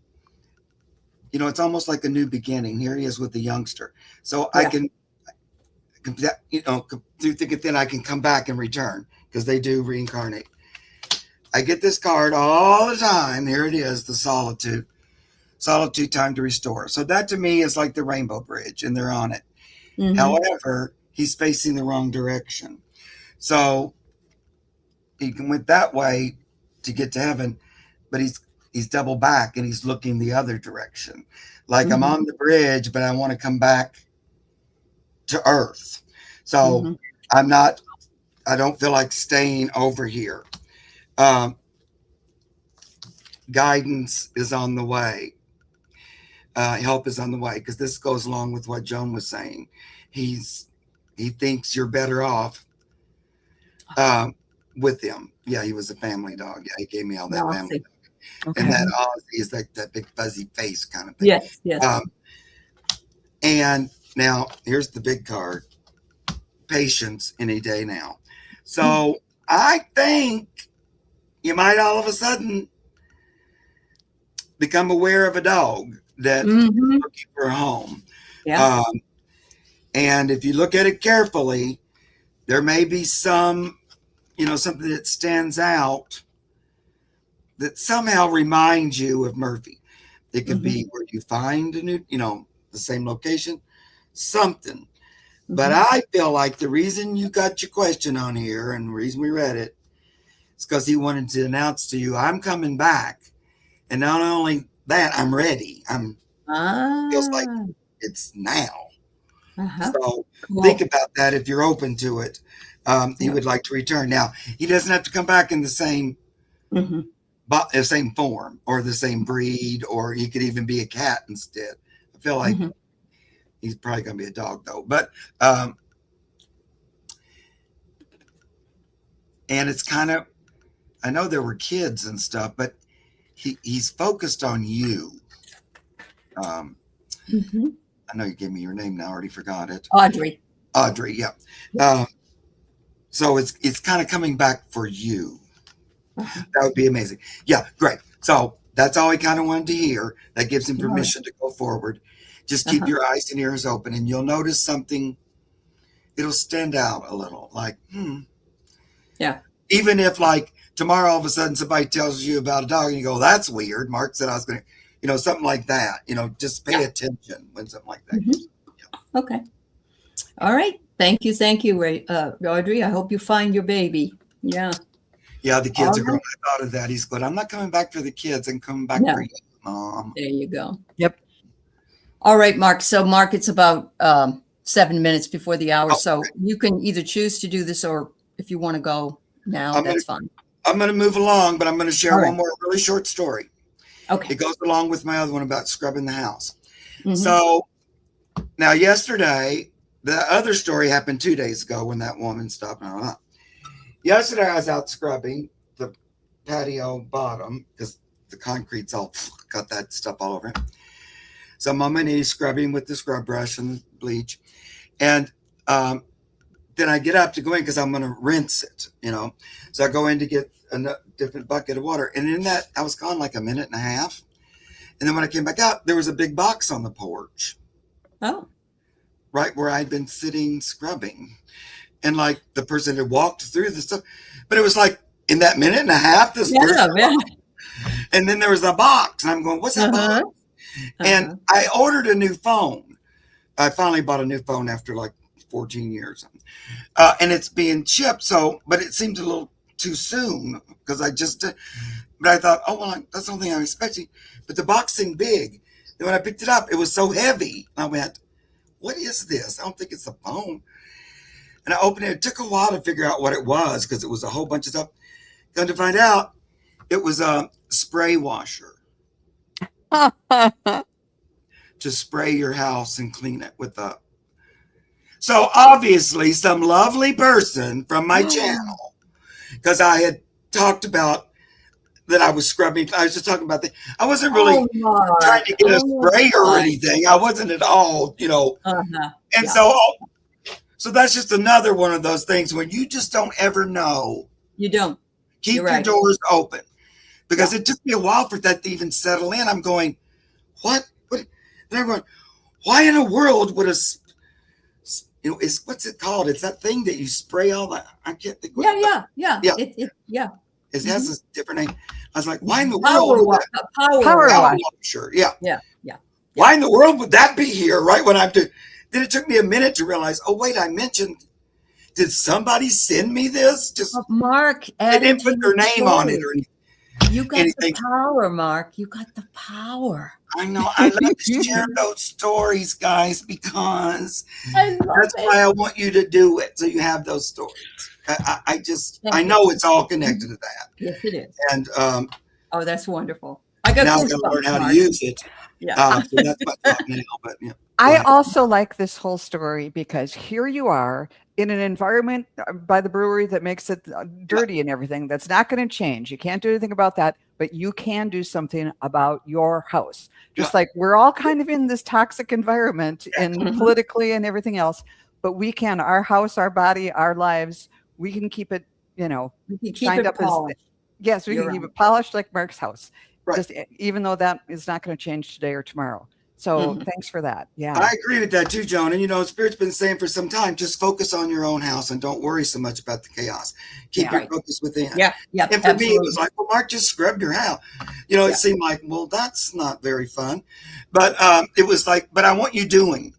it's almost like a new beginning. Here he is with the youngster. So I can, through thick and thin, I can come back and return because they do reincarnate. I get this card all the time. Here it is, the solitude. Solitude, time to restore. So that to me is like the rainbow bridge, and they're on it. Mm-hmm. However, he's facing the wrong direction. So he went that way to get to heaven, but he's double back and he's looking the other direction. Like I'm on the bridge, but I want to come back to earth. So I don't feel like staying over here. Guidance is on the way. Help is on the way, because this goes along with what Joan was saying. He thinks you're better off with him. Yeah, he was a family dog. Yeah, he gave me all that family dog. Okay. And that Ozzy is like that big fuzzy face kind of thing. Yes, yes. And now here's the big card. Patience any day now. So I think you might all of a sudden become aware of a dog that is looking for a home. Yeah. And if you look at it carefully, there may be some, something that stands out that somehow reminds you of Murphy. It could be where you find a new, the same location, something. But I feel like the reason you got your question on here and the reason we read it is because he wanted to announce to you, I'm coming back. And not only that, I'm ready. Feels like it's now. So think about that if you're open to it. He would like to return. Now, he doesn't have to come back in the same same form or the same breed, or he could even be a cat instead. I feel like he's probably going to be a dog, though. But and it's kind of, I know there were kids and stuff, but he's focused on you. I know you gave me your name now. I already forgot it. Audrey, yeah. So it's kind of coming back for you. That would be amazing. Yeah, great. So that's all he kind of wanted to hear. That gives him permission to go forward. Just keep your eyes and ears open, and you'll notice something. It'll stand out a little, like, Yeah. Even if, like, tomorrow all of a sudden somebody tells you about a dog and you go, that's weird. Mark said I was going to, something like that. Just pay attention when something like that comes up. Okay. All right. Thank you, Audrey. I hope you find your baby. Yeah. Yeah, the kids are going, I thought of that. He's going, I'm not coming back for the kids. I'm coming back for you, Mom. There you go. Yep. All right, Mark. So, Mark, it's about 7 minutes before the hour. So you can either choose to do this, or if you want to go now, that's fine. I'm going to move along, but I'm going to share one more really short story. Okay. It goes along with my other one about scrubbing the house. So now yesterday, the other story happened 2 days ago when that woman stopped. Yesterday, I was out scrubbing the patio bottom because the concrete's all got that stuff all over it. So I'm on my knees scrubbing with the scrub brush and the bleach. And then I get up to go in because I'm going to rinse it, So I go in to get a different bucket of water. And in that, I was gone like a minute and a half. And then when I came back out, there was a big box on the porch. Oh. right where I'd been sitting scrubbing. And like the person had walked through the stuff, but it was like in that minute and a half, this person, Yeah. and then there was a box, and I'm going, what's that Uh-huh. box? And I ordered a new phone. I finally bought a new phone after like 14 years. And it's being shipped. So, but it seemed a little too soon because but I thought, oh, well, that's the only thing I'm expecting. But the box seemed big. And when I picked it up, it was so heavy. I went, what is this? I don't think it's a phone. And I opened it. It took a while to figure out what it was because it was a whole bunch of stuff. Come to find out, it was a spray washer to spray your house and clean it with a. So obviously, some lovely person from my channel, because I had talked about that I was scrubbing. I was just talking about that. I wasn't really trying to get a sprayer or anything. I wasn't at all, And so that's just another one of those things when you just don't ever know. You don't. Keep your doors open. Because it took me a while for that to even settle in. I'm going, what? And I'm going, why in the world would what's it called? It's that thing that you spray all that. I can't think. Yeah. It has this different name. I was like, why in the world? Power washer. Yeah. Why in the world would that be here right when I'm doing? Then it took me a minute to realize, oh, wait, I mentioned, did somebody send me this? Just Mark. They didn't put their name on it or anything. You got the power, Mark. You got the power. I know. I love to share those stories, guys, because that's why I want you to do it. So you have those stories. I know it's all connected to that. Yes, it is. And oh, that's wonderful. I got now I'm going to learn how to use it. Yeah. So that's my thought now. But yeah. I also like this whole story because here you are in an environment by the brewery that makes it dirty and everything. That's not going to change. You can't do anything about that, but you can do something about your house. Just like we're all kind of in this toxic environment and politically and everything else, but we can, our house, our body, our lives, we can keep it, we can keep shined it up polished. Yes, we can keep it polished like Mark's house. Right. Just even though that is not going to change today or tomorrow. So thanks for that. Yeah. I agree with that too, Joan. And Spirit's been saying for some time, just focus on your own house and don't worry so much about the chaos. Keep your focus within. Yeah. And for me, it was like, well, Mark just scrubbed your house. It seemed like, well, that's not very fun. But it was like, but I want you doing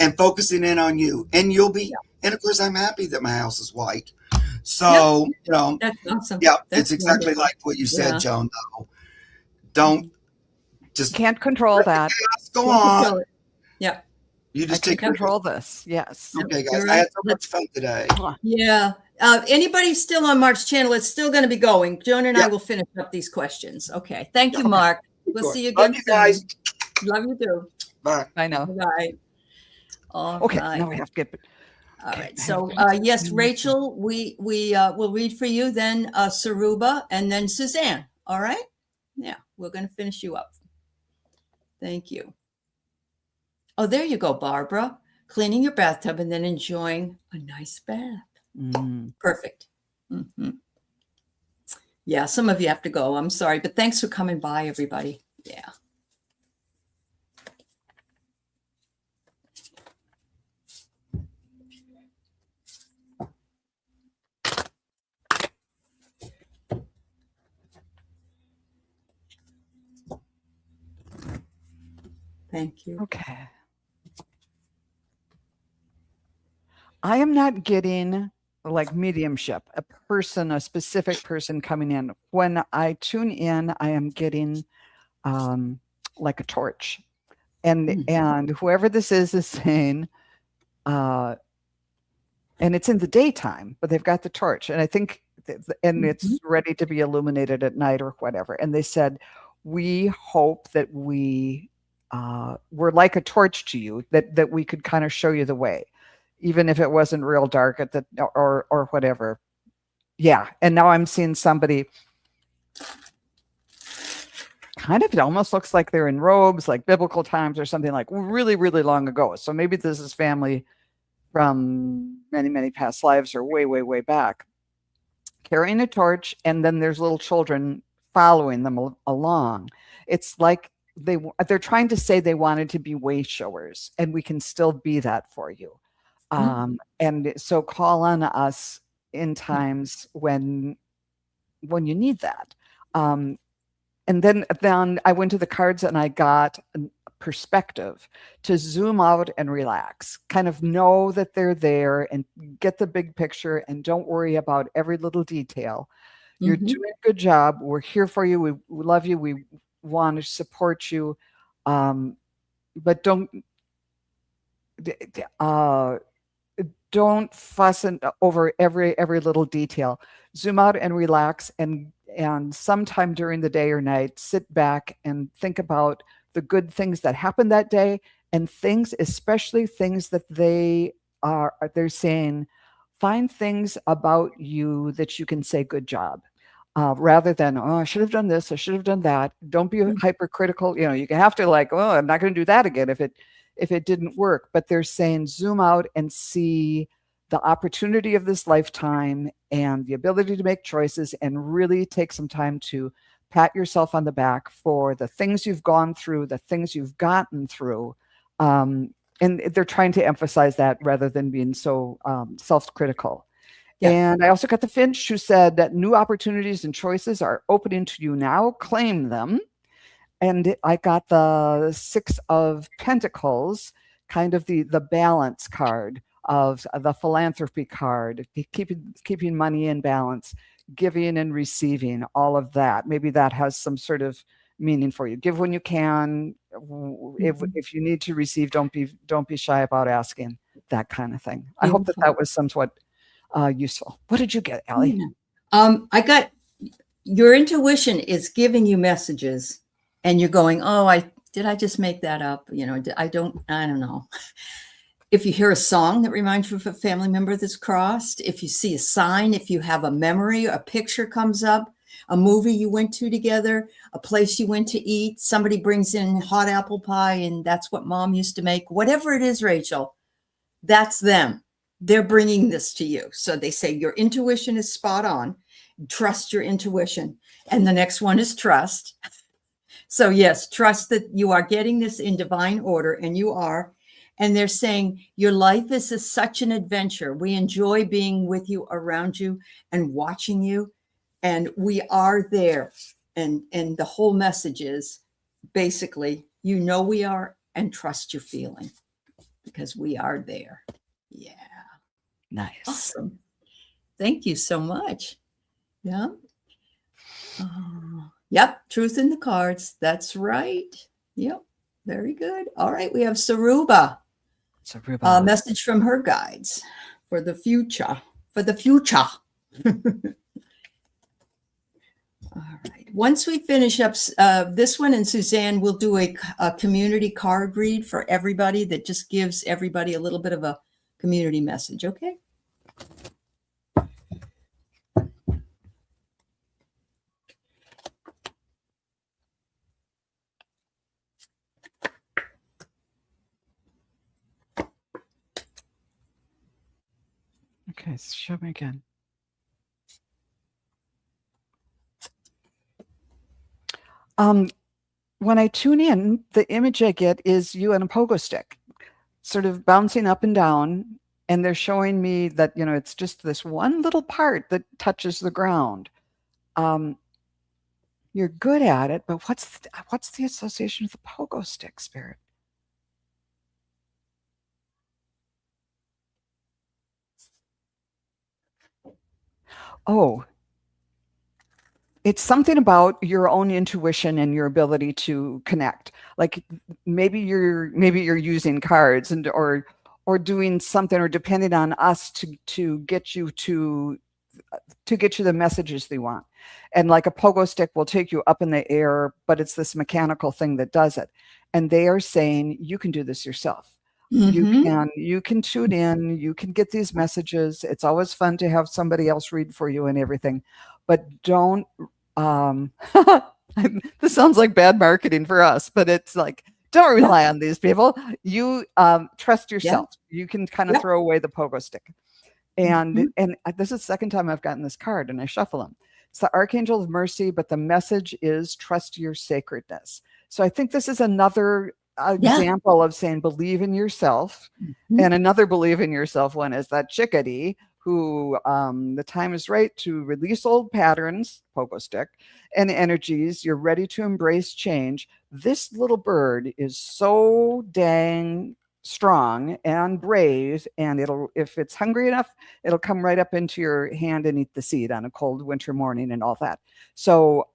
and focusing in on you. And you'll be, and of course, I'm happy that my house is white. So, that's awesome. Yeah, that's it's exactly wonderful. like what you said, Joan, though. Don't just can't control that. Go on. Yeah. You just take control this. Yes. Okay, guys. I had so much fun today. Yeah. Anybody still on Mark's channel? It's still going to be going. Joan and I will finish up these questions. Okay. Thank you, Mark. We'll see you again. Love you guys. Love you too. Bye. I know. Bye. Okay. Now we have to get. All right. So yes, Rachel, we will read for you, then Saruba, and then Suzanne. All right. Yeah, we're going to finish you up. Thank you. Oh, there you go, Barbara. Cleaning your bathtub and then enjoying a nice bath. Perfect. Yeah, some of you have to go. I'm sorry, but thanks for coming by, everybody. Yeah. Thank you. Okay. I am not getting like mediumship, a specific person coming in. When I tune in, I am getting like a torch. And whoever this is saying, and it's in the daytime, but they've got the torch. And I think, and it's ready to be illuminated at night or whatever. And they said, we hope that we're like a torch to you, that we could kind of show you the way, even if it wasn't real dark at the or whatever. Yeah. And now I'm seeing somebody kind of, it almost looks like they're in robes, like biblical times or something, like really, really long ago. So maybe this is family from many, many past lives or way, way, way back, carrying a torch. And then there's little children following them along. It's like they're trying to say they wanted to be way showers, and we can still be that for you. And so call on us in times when you need that. And then I went to the cards and I got a perspective to zoom out and relax, kind of know that they're there and get the big picture and don't worry about every little detail. You're doing a good job. We're here for you. We love you. We want to support you. But don't fuss over every little detail. Zoom out and relax, and sometime during the day or night, sit back and think about the good things that happened that day, and things, especially things that they're saying, find things about you that you can say good job, rather than, oh, I should have done this, I should have done that. Don't be hypercritical. You have to like, oh, I'm not going to do that again if it didn't work. But they're saying zoom out and see the opportunity of this lifetime and the ability to make choices, and really take some time to pat yourself on the back for the things you've gone through, the things you've gotten through. And they're trying to emphasize that rather than being so self-critical. Yeah. And I also got the Finch, who said that new opportunities and choices are opening to you now. Claim them. And I got the Six of Pentacles, kind of the balance card of the philanthropy card, keeping money in balance, giving and receiving, all of that. Maybe that has some sort of meaning for you. Give when you can. If you need to receive, don't be shy about asking, that kind of thing. Beautiful. I hope that was somewhat useful. What did you get, Aley? I got, your intuition is giving you messages, and you're going, oh, did I just make that up? I don't know. If you hear a song that reminds you of a family member that's crossed, if you see a sign, if you have a memory, a picture comes up, a movie you went to together, a place you went to eat, somebody brings in hot apple pie and that's what mom used to make, whatever it is, Rachel, that's them. They're bringing this to you. So they say your intuition is spot on. Trust your intuition. And the next one is trust. So yes, trust that you are getting this in divine order, and you are. And they're saying your life is such an adventure. We enjoy being with you, around you, and watching you. And we are there. And the whole message is basically, we are, and trust your feeling, because we are there. Yeah. Nice. Awesome. Thank you so much. Yeah. Yep. Truth in the cards. That's right. Yep. Very good. All right. We have Saruba. A message from her guides for the future. All right. Once we finish up this one, and Suzanne will do a community card read for everybody that just gives everybody a little bit of a community message. Okay. Okay, show me again. When I tune in, the image I get is you and a pogo stick, sort of bouncing up and down, and they're showing me that, it's just this one little part that touches the ground. You're good at it, but what's the association with the pogo stick, Spirit? Oh, it's something about your own intuition and your ability to connect. Like maybe you're using cards or doing something, or depending on us to get you the messages they want. And like a pogo stick will take you up in the air, but it's this mechanical thing that does it. And they are saying you can do this yourself. You can tune in, you can get these messages. It's always fun to have somebody else read for you and everything, but don't, this sounds like bad marketing for us, but it's like, don't rely on these people. You trust yourself. Yeah. You can kind of throw away the pogo stick. And this is the second time I've gotten this card, and I shuffle them. It's the Archangel of Mercy, but the message is trust your sacredness. So I think this is another Yeah. example of saying believe in yourself. Mhm. And another believe in yourself one is that chickadee who the time is right to release old patterns, pogo stick, and energies. You're ready to embrace change. This little bird is so dang strong and brave, and it'll, if it's hungry enough, it'll come right up into your hand and eat the seed on a cold winter morning and all that. So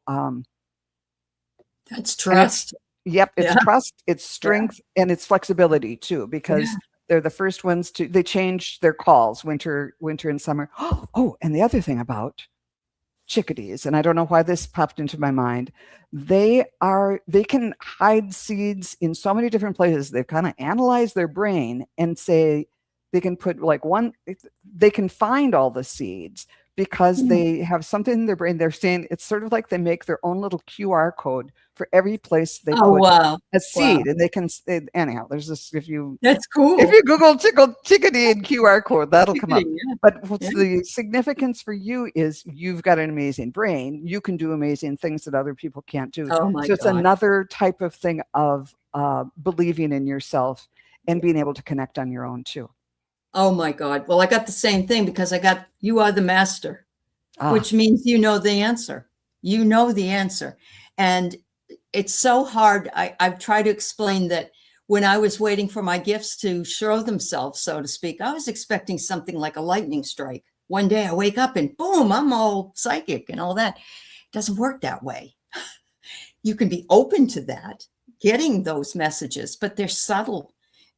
That's and trust. yep, it's Yeah. trust, it's strength, and it's flexibility too, because Yeah. they're the first ones to, they change their calls winter and summer. Oh, and the other thing about chickadees, and I don't know why this popped into my mind, they can hide seeds in so many different places. They've kind of analyzed their brain and say they can put like one, they can find all the seeds because they have something in their brain. They're saying it's sort of like they make their own little QR code for every place they Oh, put wow. a seed. Wow. And they can, anyhow, there's this, if you That's cool. Google chickadee and QR code, that'll come up. Yeah. But what's Yeah. the significance for you is you've got an amazing brain. You can do amazing things that other people can't do. Oh my So it's God. another type of thing of believing in yourself and being able to connect on your own too. Oh my God. Well, I got the same thing because I got, you are the master, Ah, which means you know the answer. You know the answer. And it's so hard. I've tried to explain that when I was waiting for my gifts to show themselves, so to speak, I was expecting something like a lightning strike. One day I wake up and boom, I'm all psychic and all that. It doesn't work that way. You can be open to that, getting those messages, but they're subtle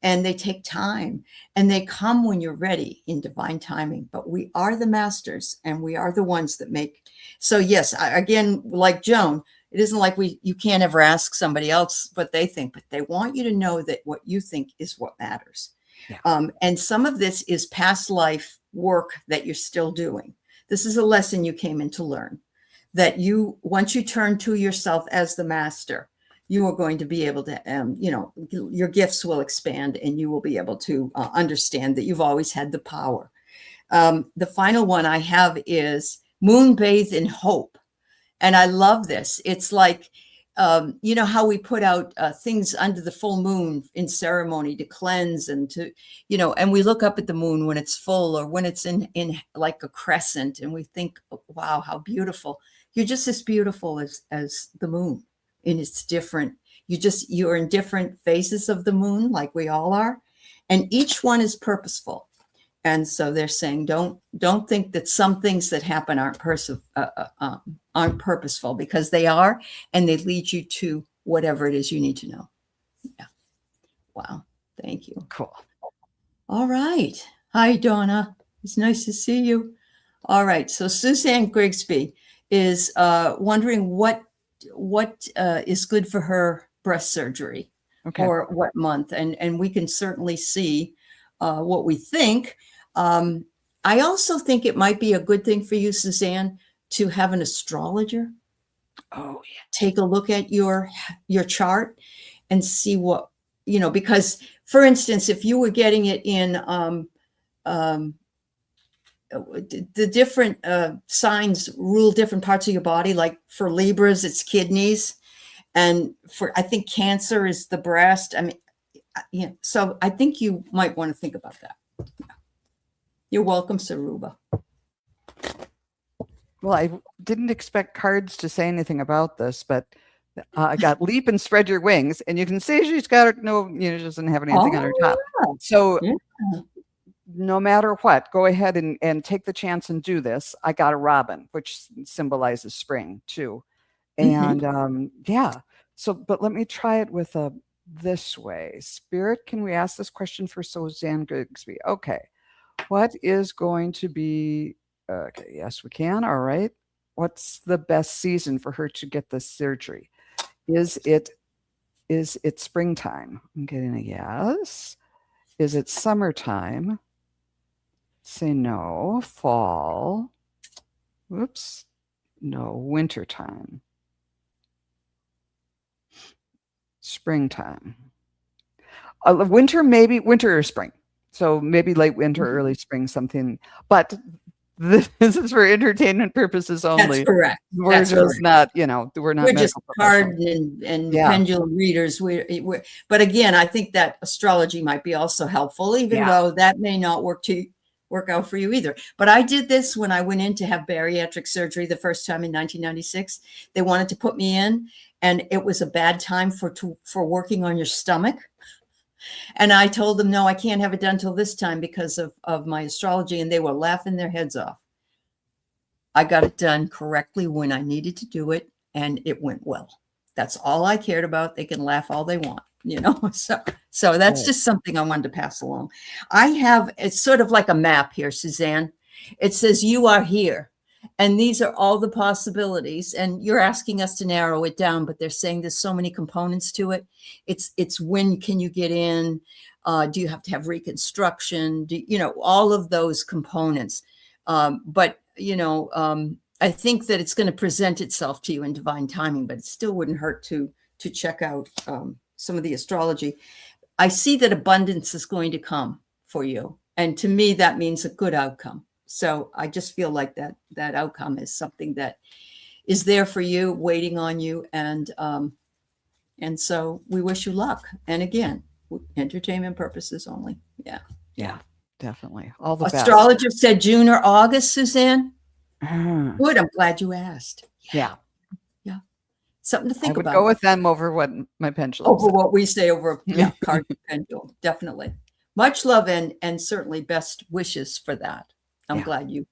and they take time and they come when you're ready in divine timing. But we are the masters and we are the ones that make. So yes, again, like Joan, it isn't like you can't ever ask somebody else what they think, but they want you to know that what you think is what matters. yeah. And some of this is past life work that you're still doing. This is a lesson you came in to learn, that you, once you turn to yourself as the master, you are going to be able to, your gifts will expand and you will be able to understand that you've always had the power. The final one I have is moon bathed in hope. And I love this. It's like, you know, how we put out things under the full moon in ceremony to cleanse and to, you know, and we look up at the moon when it's full or when it's in like a crescent and we think, wow, how beautiful. You're just as beautiful as the moon. And it's different. You're in different phases of the moon, like we all are. And each one is purposeful. And so they're saying, don't think that some things that happen aren't purposeful, because they are, and they lead you to whatever it is you need to know. Yeah. Wow. Thank you. Cool. All right. Hi, Donna. It's nice to see you. All right. So Suzanne Grigsby is wondering what is good for her breast surgery, Okay. or what month, and we can certainly see what we think. I also think it might be a good thing for you, Suzanne, to have an astrologer Oh yeah. take a look at your chart and see what, you know, because for instance, if you were getting it in the different signs rule different parts of your body, like for Libras, it's kidneys. And for, I think Cancer is the breast. I mean, yeah. So I think you might want to think about that. Yeah. You're welcome, Saruba. Well, I didn't expect cards to say anything about this, but I got leap and spread your wings, and you can see she's got no, you know, she doesn't have anything on her top. Yeah. So Yeah. no matter what, go ahead and take the chance and do this. I got a robin, which symbolizes spring too. And yeah, so, but let me try it with this way. Spirit, can we ask this question for Suzanne Grigsby? Okay. What is going to be, okay, yes, we can. All right. What's the best season for her to get this surgery? Is it springtime? I'm getting a yes. Is it summertime? Say no. Fall. Whoops. No. Wintertime. Springtime. Winter, maybe winter or spring. So maybe late winter, early spring, something. But this is for entertainment purposes only. That's correct. We're That's just correct. not, you know, we're not We're just medical card professionals. and Yeah. pendulum readers. But again, I think that astrology might be also helpful, even Yeah. though that may not work out for you either. But I did this when I went in to have bariatric surgery the first time in 1996. They wanted to put me in, and it was a bad time for working on your stomach. And I told them, no, I can't have it done till this time because of my astrology. And they were laughing their heads off. I got it done correctly when I needed to do it, and it went well. That's all I cared about. They can laugh all they want, you know? So that's just something I wanted to pass along. It's sort of like a map here, Suzanne. It says you are here. And these are all the possibilities. And you're asking us to narrow it down, but they're saying there's so many components to it. It's when can you get in? Do you have to have reconstruction? All of those components. But I think that it's going to present itself to you in divine timing, but it still wouldn't hurt to check out some of the astrology. I see that abundance is going to come for you. And to me, that means a good outcome. So I just feel like that outcome is something that is there for you, waiting on you. And so we wish you luck. And again, entertainment purposes only. Yeah. Yeah, definitely. All the astrologer said June or August, Suzanne. Good. I'm glad you asked. Yeah. Yeah. Something to think I would about. Go with them over what my pendulum over what we say over card pendulum. Definitely. Much love and certainly best wishes for that. I'm glad you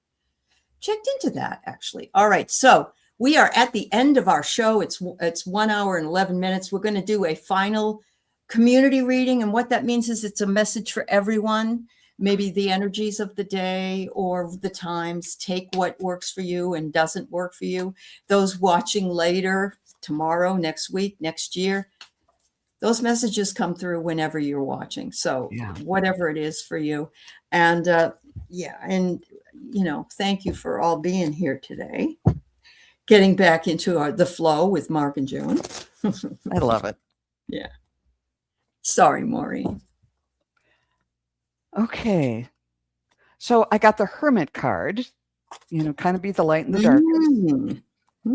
checked into that, actually. All right. So we are at the end of our show. It's 1 hour and 11 minutes. We're going to do a final community reading. And what that means is it's a message for everyone. Maybe the energies of the day or the times. Take what works for you and doesn't work for you. Those watching later, tomorrow, next week, next year, those messages come through whenever you're watching. So whatever it is for you. And thank you for all being here today. Getting back into the flow with Mark and Joan. I love it. Yeah. Sorry, Maureen. Okay. So I got the Hermit card, kind of be the light in the darkness.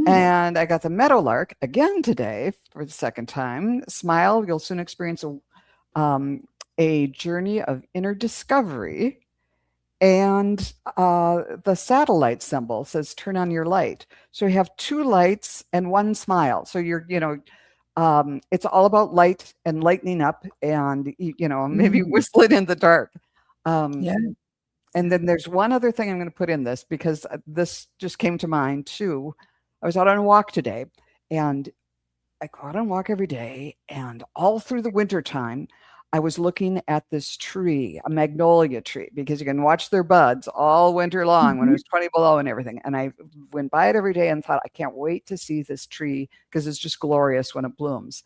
And I got the Meadowlark again today for the second time. Smile, you'll soon experience a journey of inner discovery. And the satellite symbol says turn on your light. So you have 2 lights and 1 smile. So you're, it's all about light and lightening up and, maybe whistling in the dark. And then there's one other thing I'm going to put in this because this just came to mind too. I was out on a walk today, and I go out on a walk every day, and all through the winter time, I was looking at this tree, a magnolia tree, because you can watch their buds all winter long when it was 20 below and everything. And I went by it every day and thought, I can't wait to see this tree because it's just glorious when it blooms.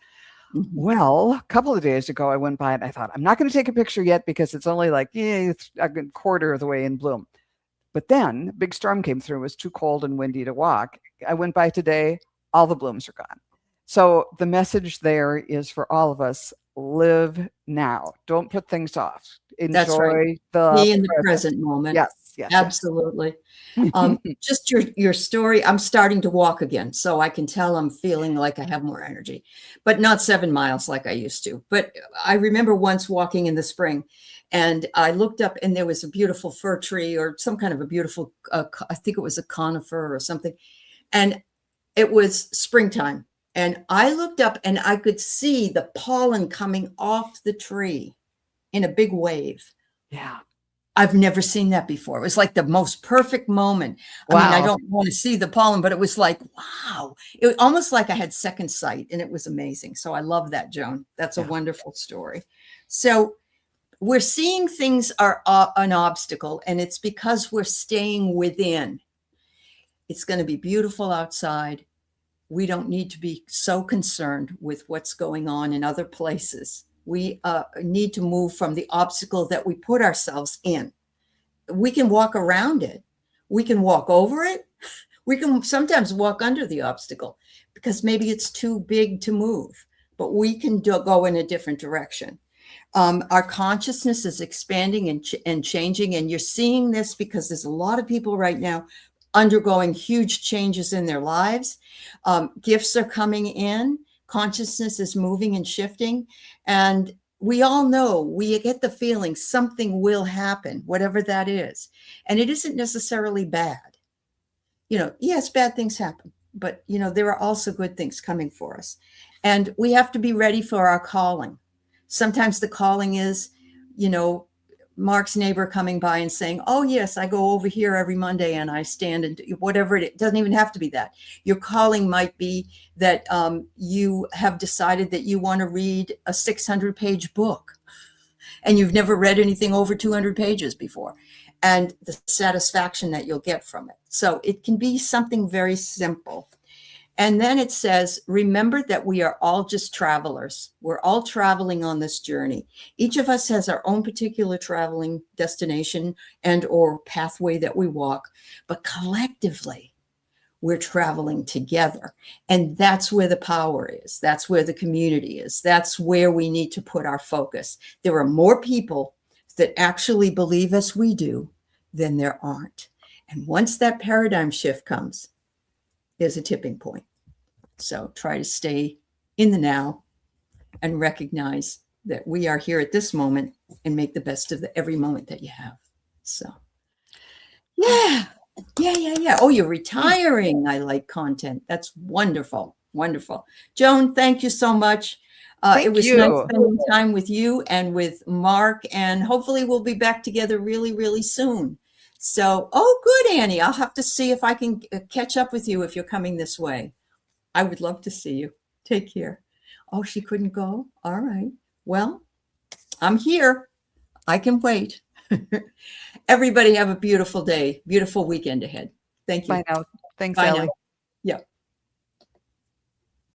Well, a couple of days ago, I went by it and I thought, I'm not going to take a picture yet because it's only like a quarter of the way in bloom. But then a big storm came through. It was too cold and windy to walk. I went by today. All the blooms are gone. So the message there is for all of us, live now. Don't put things off. Enjoy That's right. Be in the present moment. Yes. Absolutely. Just your story. I'm starting to walk again, so I can tell I'm feeling like I have more energy, but not 7 miles like I used to. But I remember once walking in the spring, and I looked up, and there was a beautiful fir tree or some kind of a beautiful, I think it was a conifer or something, and it was springtime. And I looked up, and I could see the pollen coming off the tree in a big wave. Yeah. I've never seen that before. It was like the most perfect moment. I mean, I don't want to see the pollen, but it was like, wow. It was almost like I had second sight, and it was amazing. So I love that, Joan. That's a wonderful story. So we're seeing things are an obstacle, and it's because we're staying within. It's going to be beautiful outside. We don't need to be so concerned with what's going on in other places. We need to move from the obstacle that we put ourselves in. We can walk around it. We can walk over it. We can sometimes walk under the obstacle because maybe it's too big to move, but we can go in a different direction. Our consciousness is expanding and changing. And you're seeing this because there's a lot of people right now undergoing huge changes in their lives. Gifts are coming in. Consciousness is moving and shifting. And we all know, we get the feeling something will happen, whatever that is. And it isn't necessarily bad. Yes, bad things happen, but, there are also good things coming for us. And we have to be ready for our calling. Sometimes the calling is, Mark's neighbor coming by and saying, oh, yes, I go over here every Monday and I stand and do whatever. It doesn't even have to be that. Your calling might be that you have decided that you want to read a 600-page book and you've never read anything over 200 pages before, and the satisfaction that you'll get from it. So it can be something very simple. And then it says, remember that we are all just travelers. We're all traveling on this journey. Each of us has our own particular traveling destination and or pathway that we walk, but collectively, we're traveling together. And that's where the power is. That's where the community is. That's where we need to put our focus. There are more people that actually believe as we do than there aren't. And once that paradigm shift comes, there's a tipping point. So try to stay in the now and recognize that we are here at this moment and make the best of every moment that you have. So, yeah. Oh, you're retiring. I like content. That's wonderful. Wonderful. Joan, thank you so much. It was nice spending time with you and with Mark, and hopefully we'll be back together really, really soon. So, oh, good, Annie. I'll have to see if I can catch up with you if you're coming this way. I would love to see you. Take care. Oh, she couldn't go? All right. Well, I'm here. I can wait. Everybody have a beautiful day, beautiful weekend ahead. Thank you. Bye now. Thanks, Bye Aley. now. Yeah.